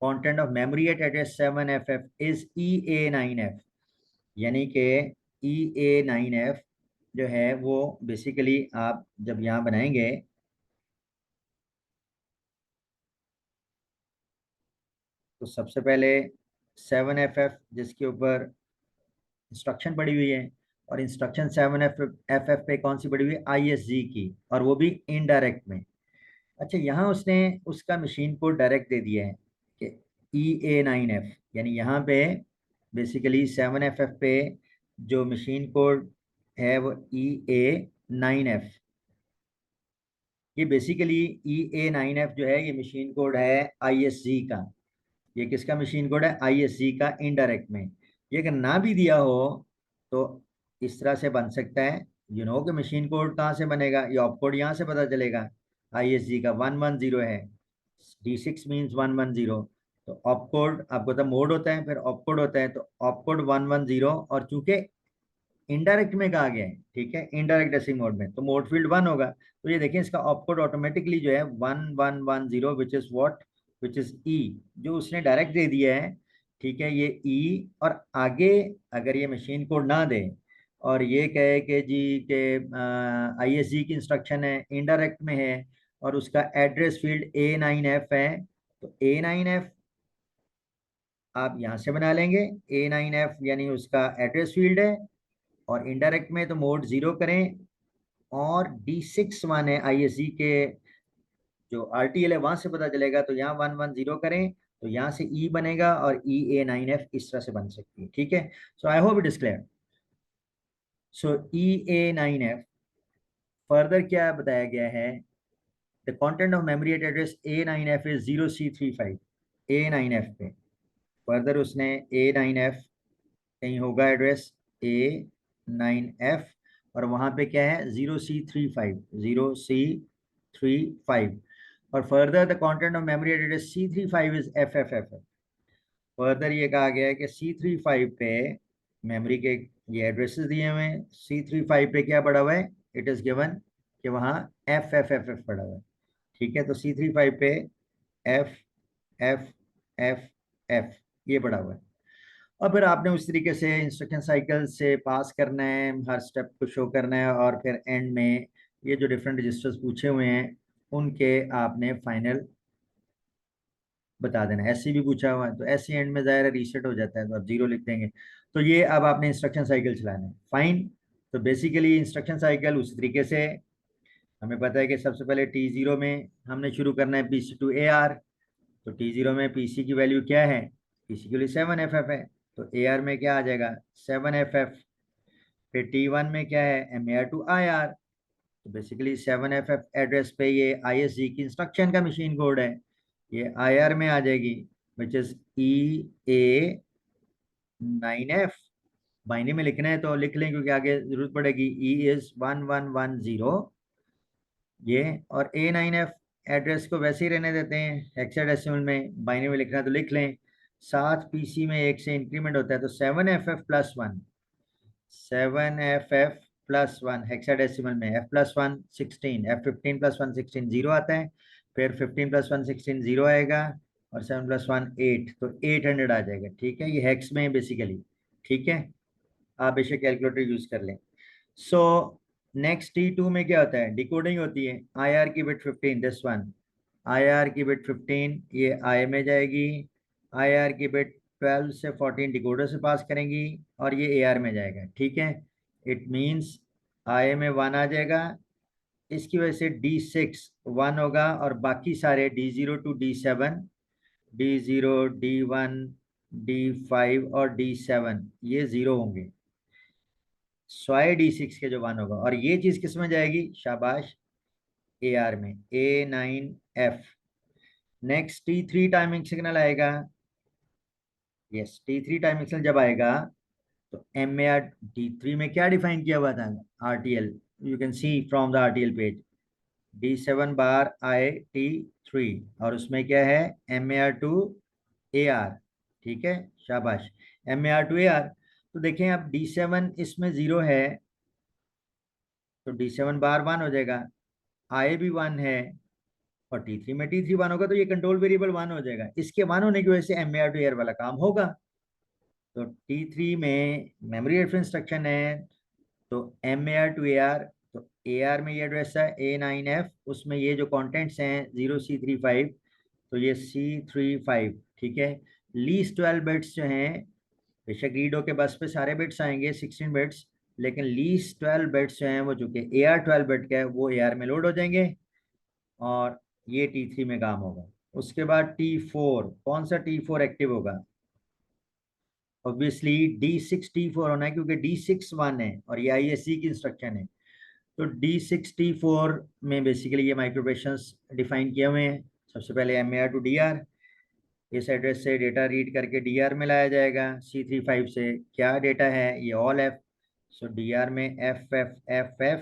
Speaker 1: Content of memory at address 7FF is EA9F, यानी कि EA9F जो है वो बेसिकली आप जब यहाँ बनाएंगे, तो सबसे पहले 7FF जिसके ऊपर इंस्ट्रक्शन पड़ी हुई है, और इंस्ट्रक्शन 7FF पे कौन सी पड़ी हुई है, ISG की, और वो भी इनडायरेक्ट में। अच्छा, यहाँ उसने उसका मशीन कोड डायरेक्ट दे दिया है कि EA9F, यानी यहाँ पे बेसिकली 7FF पे जो मशीन कोड है वो EA9F। ये बेसिकली EA9F जो है, ये मशीन कोड है ISG का। ये किसका मशीन कोड है, ISG का इनडायरेक्ट में। ये अगर ना भी दिया हो, तो इस तरह से बन सकता है। यू नो कि मशीन कोड कहाँ से बनेगा, ये ऑप कोड यहाँ से पता चलेगा। ISG का 110 है, D6 मीन्स 110। तो ऑप कोड आपको तो मोड होता है, फिर ऑप कोड होता है, तो ऑप कोड 110, और चूंकि इनडायरेक्ट में कहा गया है, ठीक है, इनडायरेक्ट डेसिमल मोड में, तो मोड फील्ड 1 होगा। तो ये देखिए इसका ऑपकोड ऑटोमेटिकली जो है 1110, which is what, which is E, जो उसने डायरेक्ट दे दिया है, ठीक है, ये ई। और आगे अगर ये मशीन कोड ना दे और ये कहे कि जी के ISG की इंस्ट्रक्शन है, इनडायरेक्ट में है, और उसका एड्रेस फील्ड A9F है, तो A9F आप यहाँ से बना लेंगे। A9F यानी उसका एड्रेस फील्ड है, और इनडायरेक्ट में तो मोड 0 करें, और D6 वन है ISG के जो RTL है वहां से पता चलेगा, तो यहाँ 110 करें, तो यहाँ से E बनेगा, और EA9F इस तरह से बन सकती है, ठीक है। So I hope it is clear. So EA9F further क्या बताया गया है, the content of memory at address A9F is 0C35, A9F पे फर्दर उसने A9F कहीं होगा एड्रेस A9F, और वहां पे क्या है 0C35, 0C35। और further the content of memory address C35 is FFF। Further ये कहा गया है कि C35 पे मेमोरी के ये एड्रेसेस दिए हुए हैं, C35 पे क्या पड़ा हुआ है, इट इज गिवन कि वहाँ FFFF पड़ा हुआ है, ठीक है। तो C35 पे FFFF ये पड़ा हुआ है। और फिर आपने उस तरीके से इंस्ट्रक्शन साइकिल से पास करना है, हर स्टेप को शो करना है, और फिर एंड में ये जो डिफरेंट रजिस्टर्स पूछे हुए हैं उनके आपने फाइनल बता देना। एससी भी पूछा हुआ है तो एससी एंड में ज़ाहिर रीसेट हो जाता है तो आप जीरो लिख देंगे। तो ये अब आपने इंस्ट्रक्शन साइकिल चलाना है। फाइन। तो बेसिकली इंस्ट्रक्शन साइकिल उसी तरीके से हमें पता है कि सबसे पहले T0 में हमने शुरू करना है PC टू AR। तो T0 में PC की वैल्यू क्या है, PC के लिए 7FF है, तो AR में क्या आ जाएगा 7FF। फिर T1 में क्या है MAR टू IR। तो बेसिकली 7FF एड्रेस पे ये ISG की इंस्ट्रक्शन का मशीन कोड है, ये IR में आ जाएगी विच इज EA9F। बाइनरी में लिखना है तो लिख लें क्योंकि आगे जरूरत पड़ेगी। E इज 1110 ये, और A9F एड्रेस को वैसे ही रहने देते हैं हेक्साडेसिमल में, बाइनरी में लिखना है तो लिख लें। साथ PC में एक से इंक्रीमेंट होता है तो 7FF+1, 7FF+1 हेक्साडेसिमल में F+1 16, F15+1 16 जीरो आता है, फिर 15+1 16 जीरो आएगा, और 7+1 8, तो 800 आ जाएगा। ठीक है, ये हेक्स में बेसिकली। ठीक है, आप बेशक कैलकुलेटर यूज कर लें। सो नेक्स्ट T2 में क्या होता है, डिकोडिंग होती है। IR की बिट 15, दिस वन IR की बिट 15 ये I में जाएगी, IR की बिट 12 से 14 डिकोडर से पास करेंगी, और ये AR में जाएगा। ठीक है, इट मींस I में 1 आ जाएगा, इसकी वजह से D6 1 होगा, और बाकी सारे D0 to D7, D0 D1 D5 और D7 ये जीरो होंगे, स्वाय D6 के जो 1 होगा। और ये चीज किस में जाएगी, शाबाश, AR में, A9F। Next T3 timing signal आएगा। यस, T3 टाइमिंग सिग्नल जब आएगा तो MAR T3 में क्या डिफाइन किया हुआ था, RTL, you can see from the RTL page, D7 bar IT3, और उसमें क्या है MAR टू AR। ठीक है, शाबाश, MAR टू AR। तो देखें अब D7 इसमें जीरो है तो D7 बार 1 हो जाएगा, I भी 1 है, और T3 में T3 1 होगा तो ये कंट्रोल वेरिएबल 1 हो जाएगा। इसके 1 होने की वजह से MAR टू AR वाला काम होगा। तो T3 में मेमोरी रेफरेंस इंस्ट्रक्शन है, तो MAR टू AR, तो AR में ये एड्रेस है A9F, उसमें ये जो कंटेंट्स हैं 0C35, तो ये C35। ठीक है, लीस्ट 12 बिट्स जो हैं, बेशक रीडो के बस पे सारे बिट्स आएंगे 16 बिट्स, लेकिन लीस्ट 12 बिट्स जो हैं वो चूंकि AR 12 बिट का है वो AR में लोड हो जाएंगे, और ये T3 में काम होगा। उसके बाद T4, कौन सा T4 एक्टिव होगा, ऑब्वियसली D6 T4 होना है क्योंकि D6 1 है और ये ISC की इंस्ट्रक्शन है। तो D6 T4 में बेसिकली ये माइक्रोप्रेशंस डिफाइन किए हुए हैं। सबसे पहले MAR टू DR, इस एड्रेस से डेटा रीड करके DR में लाया जाएगा। C35 से क्या डेटा है, ये ऑल F, सो DR में FFFF।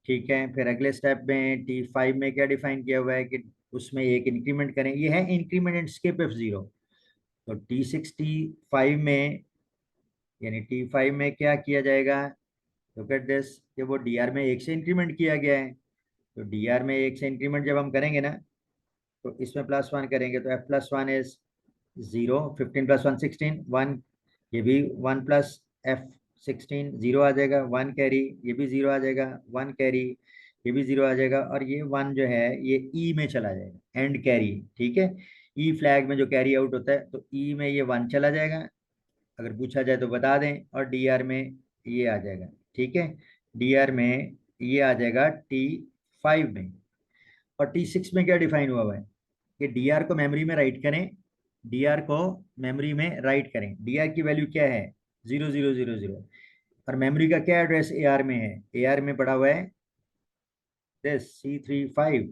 Speaker 1: ठीक है, फिर अगले स्टेप में T5 में क्या डिफाइन किया हुआ है कि उसमें एक इंक्रीमेंट करें, ये है इंक्रीमेंट एंड स्किप F0। तो T6 T5 में, यानी T5 में क्या किया जाएगा, लुक एट दिस, कि वो DR में एक से इंक्रीमेंट किया गया है। तो DR में एक से इंक्रीमेंट जब हम करेंगे ना, तो इसमें +1 करेंगे तो F+1 इज 0, 15+1 16 1, ये भी 1 प्लस F16 जीरो आ जाएगा, 1 कैरी, ये भी जीरो आ जाएगा, 1 कैरी, ये भी जीरो आ जाएगा, और ये 1 जो है ये E में चला जाएगा, एंड कैरी। ठीक है, E फ्लैग में जो कैरी आउट होता है तो E में ये 1 चला जाएगा, अगर पूछा जाए तो बता दें, और DR में ये आ जाएगा। ठीक है, DR में ये आ जाएगा T5 में। और T6 में क्या डिफाइन हुआ हुआ है कि DR को मेमोरी में राइट करें, DR को मेमोरी में राइट करें। DR की वैल्यू क्या है 0000, और मेमोरी का क्या एड्रेस AR में है, AR में पड़ा हुआ है दिस C35,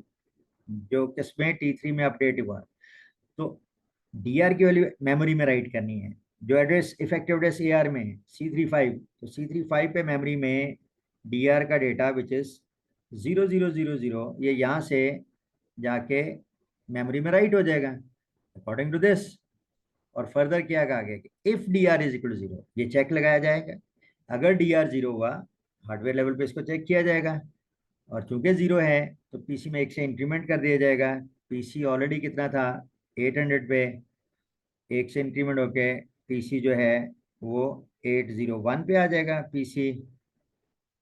Speaker 1: जो किसमें T3 में अपडेट हुआ। तो DR की वैल्यू मेमोरी में राइट करनी है, जो एड्रेस इफेक्टिव एड्रेस AR में है C35, तो C35 पे मेमोरी में DR का डेटा विच इज 0000, ये यहाँ से जाके मेमोरी में राइट हो जाएगा अकॉर्डिंग टू दिस। और फर्दर क्या कहा गया कि if DR is equal to 0, ये चेक लगाया जाएगा, अगर DR 0 हुआ, हार्डवेयर लेवल पे इसको चेक किया जाएगा, और चूंकि 0 है तो PC में एक से इंक्रीमेंट कर दिया जाएगा। PC ऑलरेडी कितना था 800 पे, एक से इंक्रीमेंट होके PC जो है वो 801 पे आ जाएगा PC,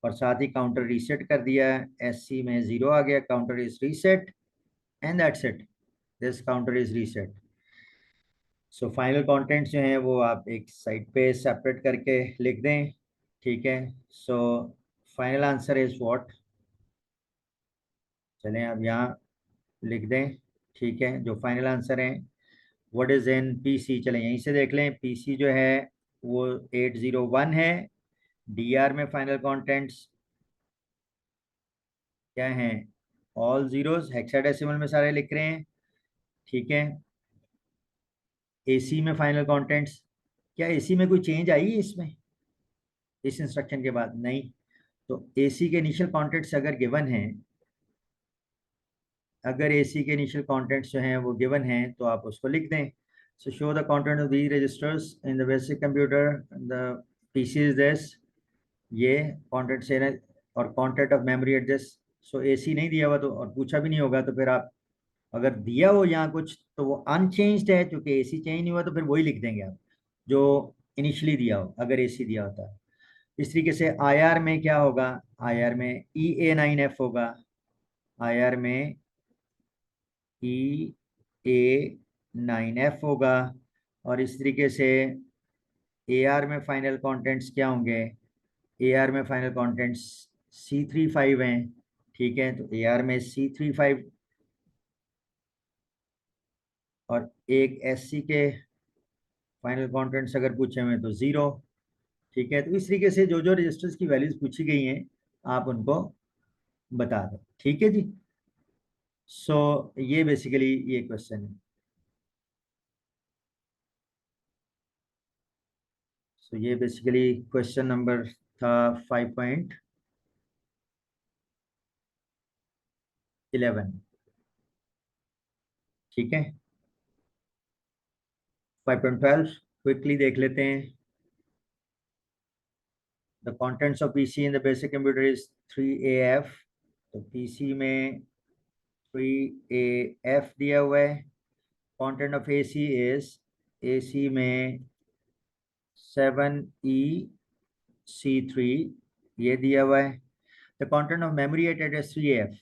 Speaker 1: और साथ ही काउंटर रीसेट कर दिया, SC में 0 आ गया, counter is reset, and that's it, this counter is reset. So final contents जो हैं वो आप एक साइड पे सेपरेट करके लिख दें, ठीक है। So final answer is what, चलें अब यहाँ लिख दें, ठीक है। जो फाइनल आंसर है व्हाट इज इन पीसी, चलें यहीं से देख लें। पीसी जो है वो 801 है। डीआर में फाइनल कंटेंट्स क्या हैं, ऑल जीरोस, हेक्साडेसिमल में सारे लिख रहे हैं, ठीक है। एसी में फाइनल कंटेंट्स, क्या एसी में कोई चेंज आई है इसमें इस इंस्ट्रक्शन के बाद, नहीं। तो एसी के इनिशियल कंटेंट्स अगर गिवन हैं, अगर एसी के इनिशियल कंटेंट्स जो हैं वो गिवन हैं तो आप उसको लिख दें। So show the content of the registers in the basic computer, the PC is this, ये कंटेंट से और content of memory address. So AC नहीं दिया हुआ तो, और पूछा भी नहीं होगा, तो फिर आप अगर दिया हो यहाँ कुछ तो वो अनचेंज्ड है, क्योंकि एसी चेंज नहीं हुआ तो फिर वही लिख देंगे आप जो इनिशियली दिया हो, अगर एसी दिया होता है। इस तरीके से आईआर में क्या होगा, आईआर में EA9F होगा, आईआर में EA9F होगा। और इस तरीके से एआर में फाइनल कंटेंट्स क्या होंगे, एआर में फाइनल कंटेंट्स C35 हैं, ठीक है। तो एआर में C35 और एक SC के फाइनल कंटेंट्स अगर पूछे हुए तो 0, ठीक है। तो इस तरीके से जो जो रजिस्टर्स की वैल्यूज पूछी गई हैं आप उनको बता दो, ठीक है जी। सो ये बेसिकली ये क्वेश्चन है। सो ये बेसिकली क्वेश्चन नंबर था 5.11, ठीक है। 5.12 क्विकली देख लेते हैं। The contents of PC in the basic computer is 3AF। तो पीसी में 3AF दिया हुआ है। Content of AC is, AC में 7EC3 ये दिया हुआ है। The content of memory at address 3AF,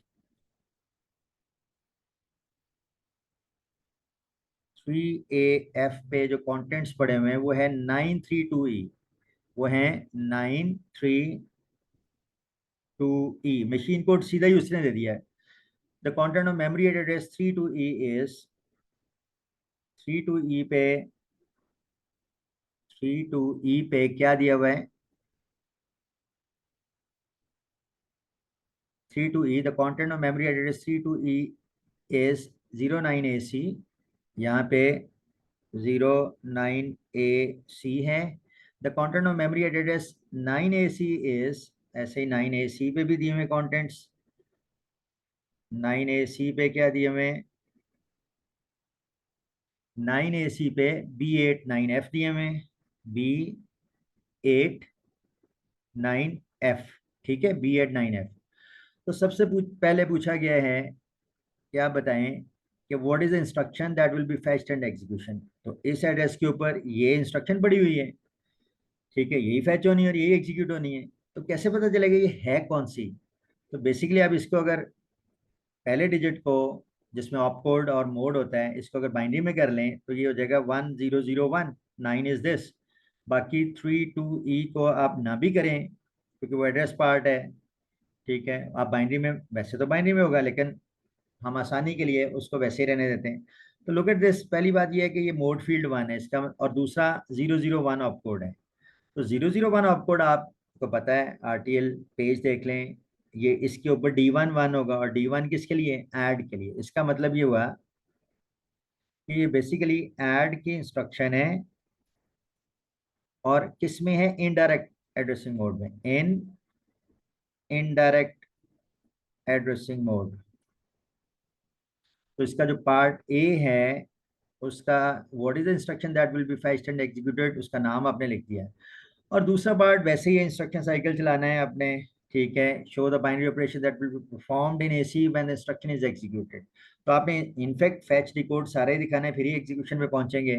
Speaker 1: 3AF पे जो कंटेंट्स पड़े हुए हैं वो है 932E, वो है 932E। मशीन कोड सीधा ही उसने दे दिया है। The content of memory at address 32E is, 32E पे, 32E पे क्या दिया हुआ है, 32E, the content of memory at address 32E is 09AC, यहाँ पे 09AC है। The content of memory at address 9AC is, ऐसे ही 9AC पे भी दिए हुए कंटेंट्स, 9AC पे क्या दिए हुए, 9AC पे B89F दिए हुए, B89F, ठीक है, B89F। तो सबसे पहले पूछा गया है क्या बताएं कि what is the instruction that will be fetched and execution. तो इस एड्रेस के ऊपर ये इंस्ट्रक्शन पड़ी हुई है, ठीक है, यही फैच होनी है और यही एग्जीक्यूट होनी है। तो कैसे पता चलेगा ये है कौन सी। तो बेसिकली आप इसको अगर पहले डिजिट को, जिसमें ऑप कोड और मोड होता है, इसको अगर बाइनरी में कर लें तो ये हो जाएगा 1001, 9 इज दिस। बाकी 32E को आप ना भी करें क्योंकि वो एड्रेस पार्ट है, ठीक है। आप बाइनरी में, वैसे तो बाइनरी में होगा लेकिन हम आसानी के लिए उसको वैसे ही रहने देते हैं। तो लुक एट दिस, पहली बात ये है कि ये मोड फील्ड 1 है इसका, और दूसरा 001 ऑप कोड है। तो 001 ऑप कोड आपको पता है, RTL पेज देख लें, ये इसके ऊपर D11 होगा, और D1 किसके लिए, ऐड के लिए। इसका मतलब ये हुआ कि ये बेसिकली ऐड की इंस्ट्रक्शन है, और किस में है, इनडायरेक्ट एड्रेसिंग मोड में, इनडायरेक्ट एड्रेसिंग मोड। तो इसका जो पार्ट ए है उसका, what is the instruction that will be fetched and executed, उसका नाम आपने लिख दिया है। और दूसरा पार्ट वैसे ही इंस्ट्रक्शन साइकिल चलाना है आपने, ठीक है। Show the binary operation that will be performed in AC when the instruction is executed. तो आपने इनफैक्ट फैच डिकोड सारे ही दिखाना है, फिर ही एग्जीक्यूशन में पहुंचेंगे।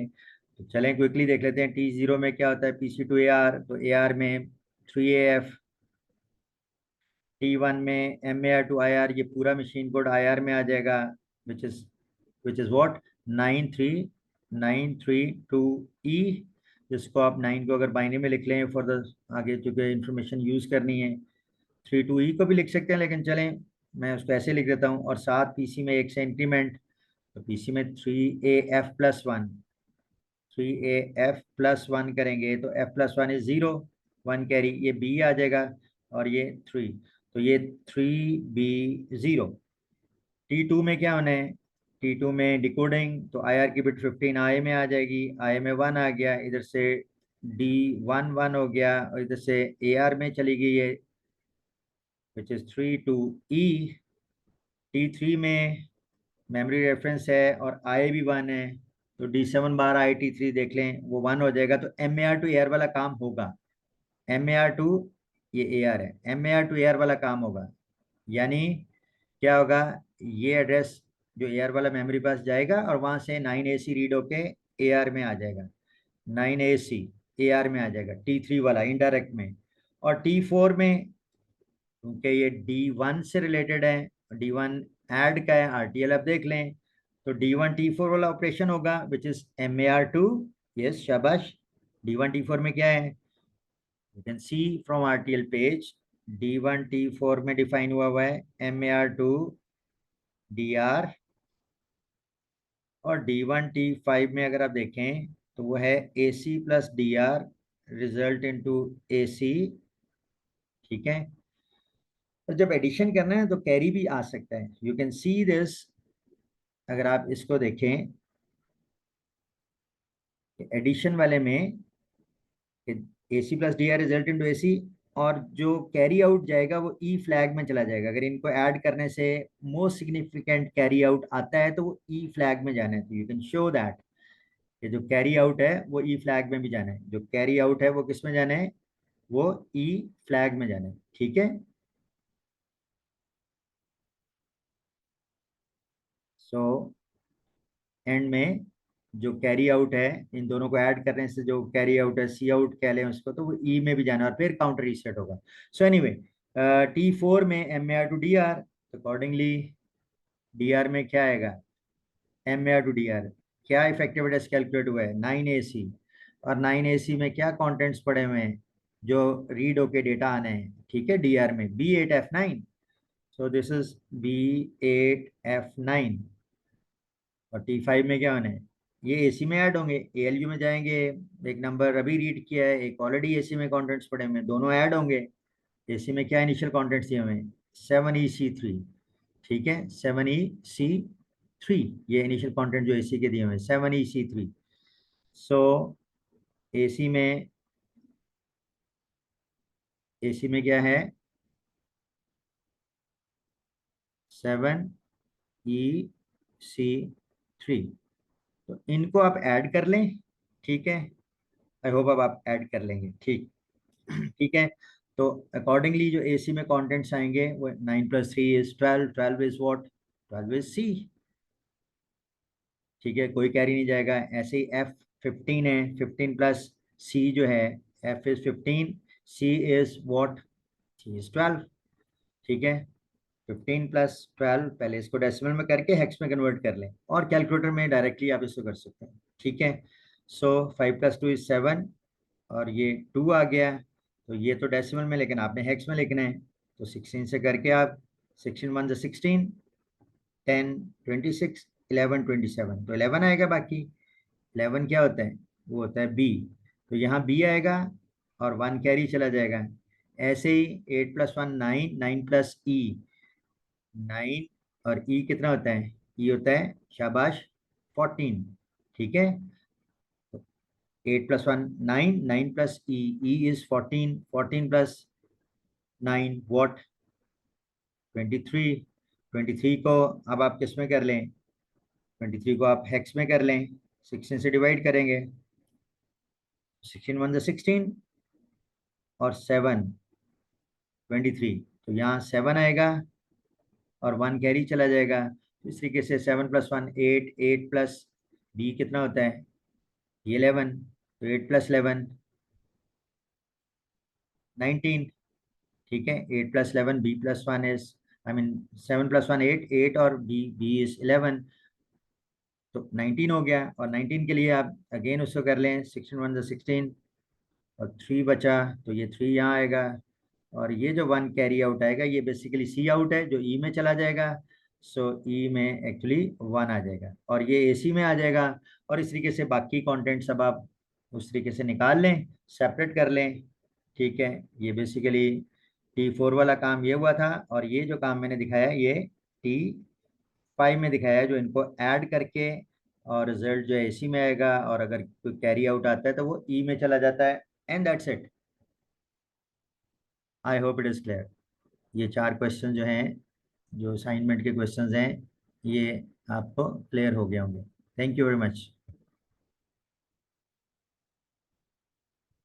Speaker 1: तो चलें क्विकली देख लेते हैं। T0 में क्या होता है, PC टू AR, तो AR में 3AF, T1 में MAR टू IR, ये पूरा मशीन कोड IR में आ जाएगा, विच इज व्हाट, 93 932E, जिसको आप 9 को अगर बाइनरी में लिख लें फॉर द आगे चूंकि इंफॉर्मेशन यूज करनी है, 32E को भी लिख सकते हैं, लेकिन चलें मैं उसको ऐसे लिख देता हूँ। और साथ पीसी में एक से इंक्रीमेंट, तो पीसी में 3AF+1, 3AF+1 करेंगे तो F+1 इज 0, 1 कैरी, ये B आ जाएगा और ये 3, तो ये 3B0। T2 में क्या होना है, T2 में डिकोडिंग, तो IR की बिट 15 आई में आ जाएगी, आई में 1 आ गया, इधर से D1 हो गया और इधर से AR में चली गई है विच इज 32E। T3 में मेमोरी रेफरेंस है और आई भी 1 है, तो D7 बार आई T3 देख लें वो 1 हो जाएगा, तो MAR to AR वाला काम होगा। MAR to, ये AR है, MAR to AR वाला काम होगा, यानी क्या होगा, ये एड्रेस जो AR वाला मेमोरी पास जाएगा और वहां से 9AC रीड होके AR में आ जाएगा, 9AC AR में आ जाएगा T3 वाला इनडायरेक्ट में। और T4 में क्योंकि ये D1 से रिलेटेड है, D1 ऐड का है, RTL आप देख लें, तो D1 T4 वाला ऑपरेशन होगा विच इज MAR2। यस शाबाश, D1 T4 में क्या है, you can see from RTL page, D1 T4 में डिफाइन हुआ है MAR2 DR, और D1 T5 में अगर आप देखें तो वो है AC plus DR result into AC। ठीक है, तो जब एडिशन करना है तो कैरी भी आ सकता है, यू कैन सी दिस। अगर आप इसको देखें एडिशन वाले में AC plus D R result into AC, और जो कैरी आउट जाएगा वो ई फ्लैग में चला जाएगा। अगर इनको ऐड करने से मोस्ट सिग्निफिकेंट कैरी आउट आता है तो वो ई फ्लैग में जाना है, तो यू कैन शो दैट कि जो कैरी आउट है वो ई फ्लैग में भी जाना है, जो कैरी आउट है वो किस में जाना है, वो ई फ्लैग में जाना है। ठीक है, सो एंड में जो कैरी आउट है, इन दोनों को ऐड करने से जो कैरी आउट है, सी आउट कह लें उसको, तो वो ई में भी जाना है और फिर काउंटर रीसेट होगा। सो एनीवे, T4 में MAR to DR, accordingly DR में क्या आएगा, MAR to DR, क्या इफेक्टिव एड्रेस कैलकुलेट हुआ है 9AC, और 9AC में क्या कंटेंट्स पड़े हुए हैं जो रीड होके डेटा आने हैं। ठीक है, DR में B8F9, so this is B8F9। और T5 में क्या होना है, ये AC में ऐड होंगे, ALU में जाएंगे, एक नंबर अभी रीड किया है, एक ऑलरेडी AC में कंटेंट्स पड़े हुए हैं, दोनों ऐड होंगे। AC में क्या इनिशियल कंटेंट्स दिए हुए हैं, 7EC3। ठीक है, 7EC3, ये इनिशियल कंटेंट जो AC के दिए हुए हैं 7EC3। सो AC में, AC में क्या है 7EC3, तो इनको आप ऐड कर लें। ठीक है, आई होप अब आप ऐड कर लेंगे। ठीक, ठीक है, तो अकॉर्डिंगली जो AC में कंटेंट्स आएंगे वो 9 + 3 is 12, 12 is what, 12 is C। ठीक है, कोई कैरी नहीं जाएगा। ऐसे ही F15 है, 15 + C जो है, F is 15, C is what, C is 12। ठीक है, 15 + 12, पहले इसको डेसिमल में करके हेक्स में कन्वर्ट कर लें और कैलकुलेटर में डायरेक्टली आप इसको कर सकते हैं। ठीक है, सो 5 + 2 इज 7, और ये 2 आ गया, तो ये तो डेसिमल में, लेकिन आपने हेक्स में लिखना है, तो 16 से करके आप 16 1 16, 10 26, 11 27, तो 11 आएगा। बाकी 11 क्या होता है, वो होता है B, तो यहाँ B आएगा और 1 कैरी चला जाएगा। ऐसे ही 8 + 1 9, 9 + E 9, और E कितना होता है, E होता है शाबाश 14। ठीक है, 8 + 1 9, 9 + E, E इज 14, 14 + 9 व्हाट, 23। 23 को अब आप किस में कर लें, 23 को आप हेक्स में कर लें, 16 से डिवाइड करेंगे, 16 1 16, और 7 23, तो यहाँ 7 आएगा और 1 कैरी चला जाएगा। तो इस तरीके से 7 + 1 8, 8 + B कितना होता है, ये 11, तो 8 + 11 19। ठीक है, 8 + 11 B+1 इज, आई मीन 7 + 1 8, 8 और B इज 11। तो 19 हो गया, और 19 के लिए आप अगेन उसको कर लें, 16 1 16, और 3 बचा, तो ये 3 यहाँ आएगा, और ये जो 1 कैरी आउट आएगा ये बेसिकली सी आउट है जो ई में चला जाएगा। सो ई में एक्चुअली 1 आ जाएगा, और ये ए सी में आ जाएगा। और इस तरीके से बाकी कंटेंट सब आप उस तरीके से निकाल लें, सेपरेट कर लें। ठीक है, ये बेसिकली T4 वाला काम ये हुआ था, और ये जो काम मैंने दिखाया ये T5 में दिखाया है, जो इनको ऐड करके और रिजल्ट जो है एसी में आएगा, और अगर कोई कैरी आउट आता है तो वो ई में चला जाता है। And that's it. I hope it is clear. ये 4 क्वेश्चन जो हैं, जो असाइनमेंट के क्वेश्चंस हैं, ये आपको क्लियर हो गए होंगे। Thank you very much.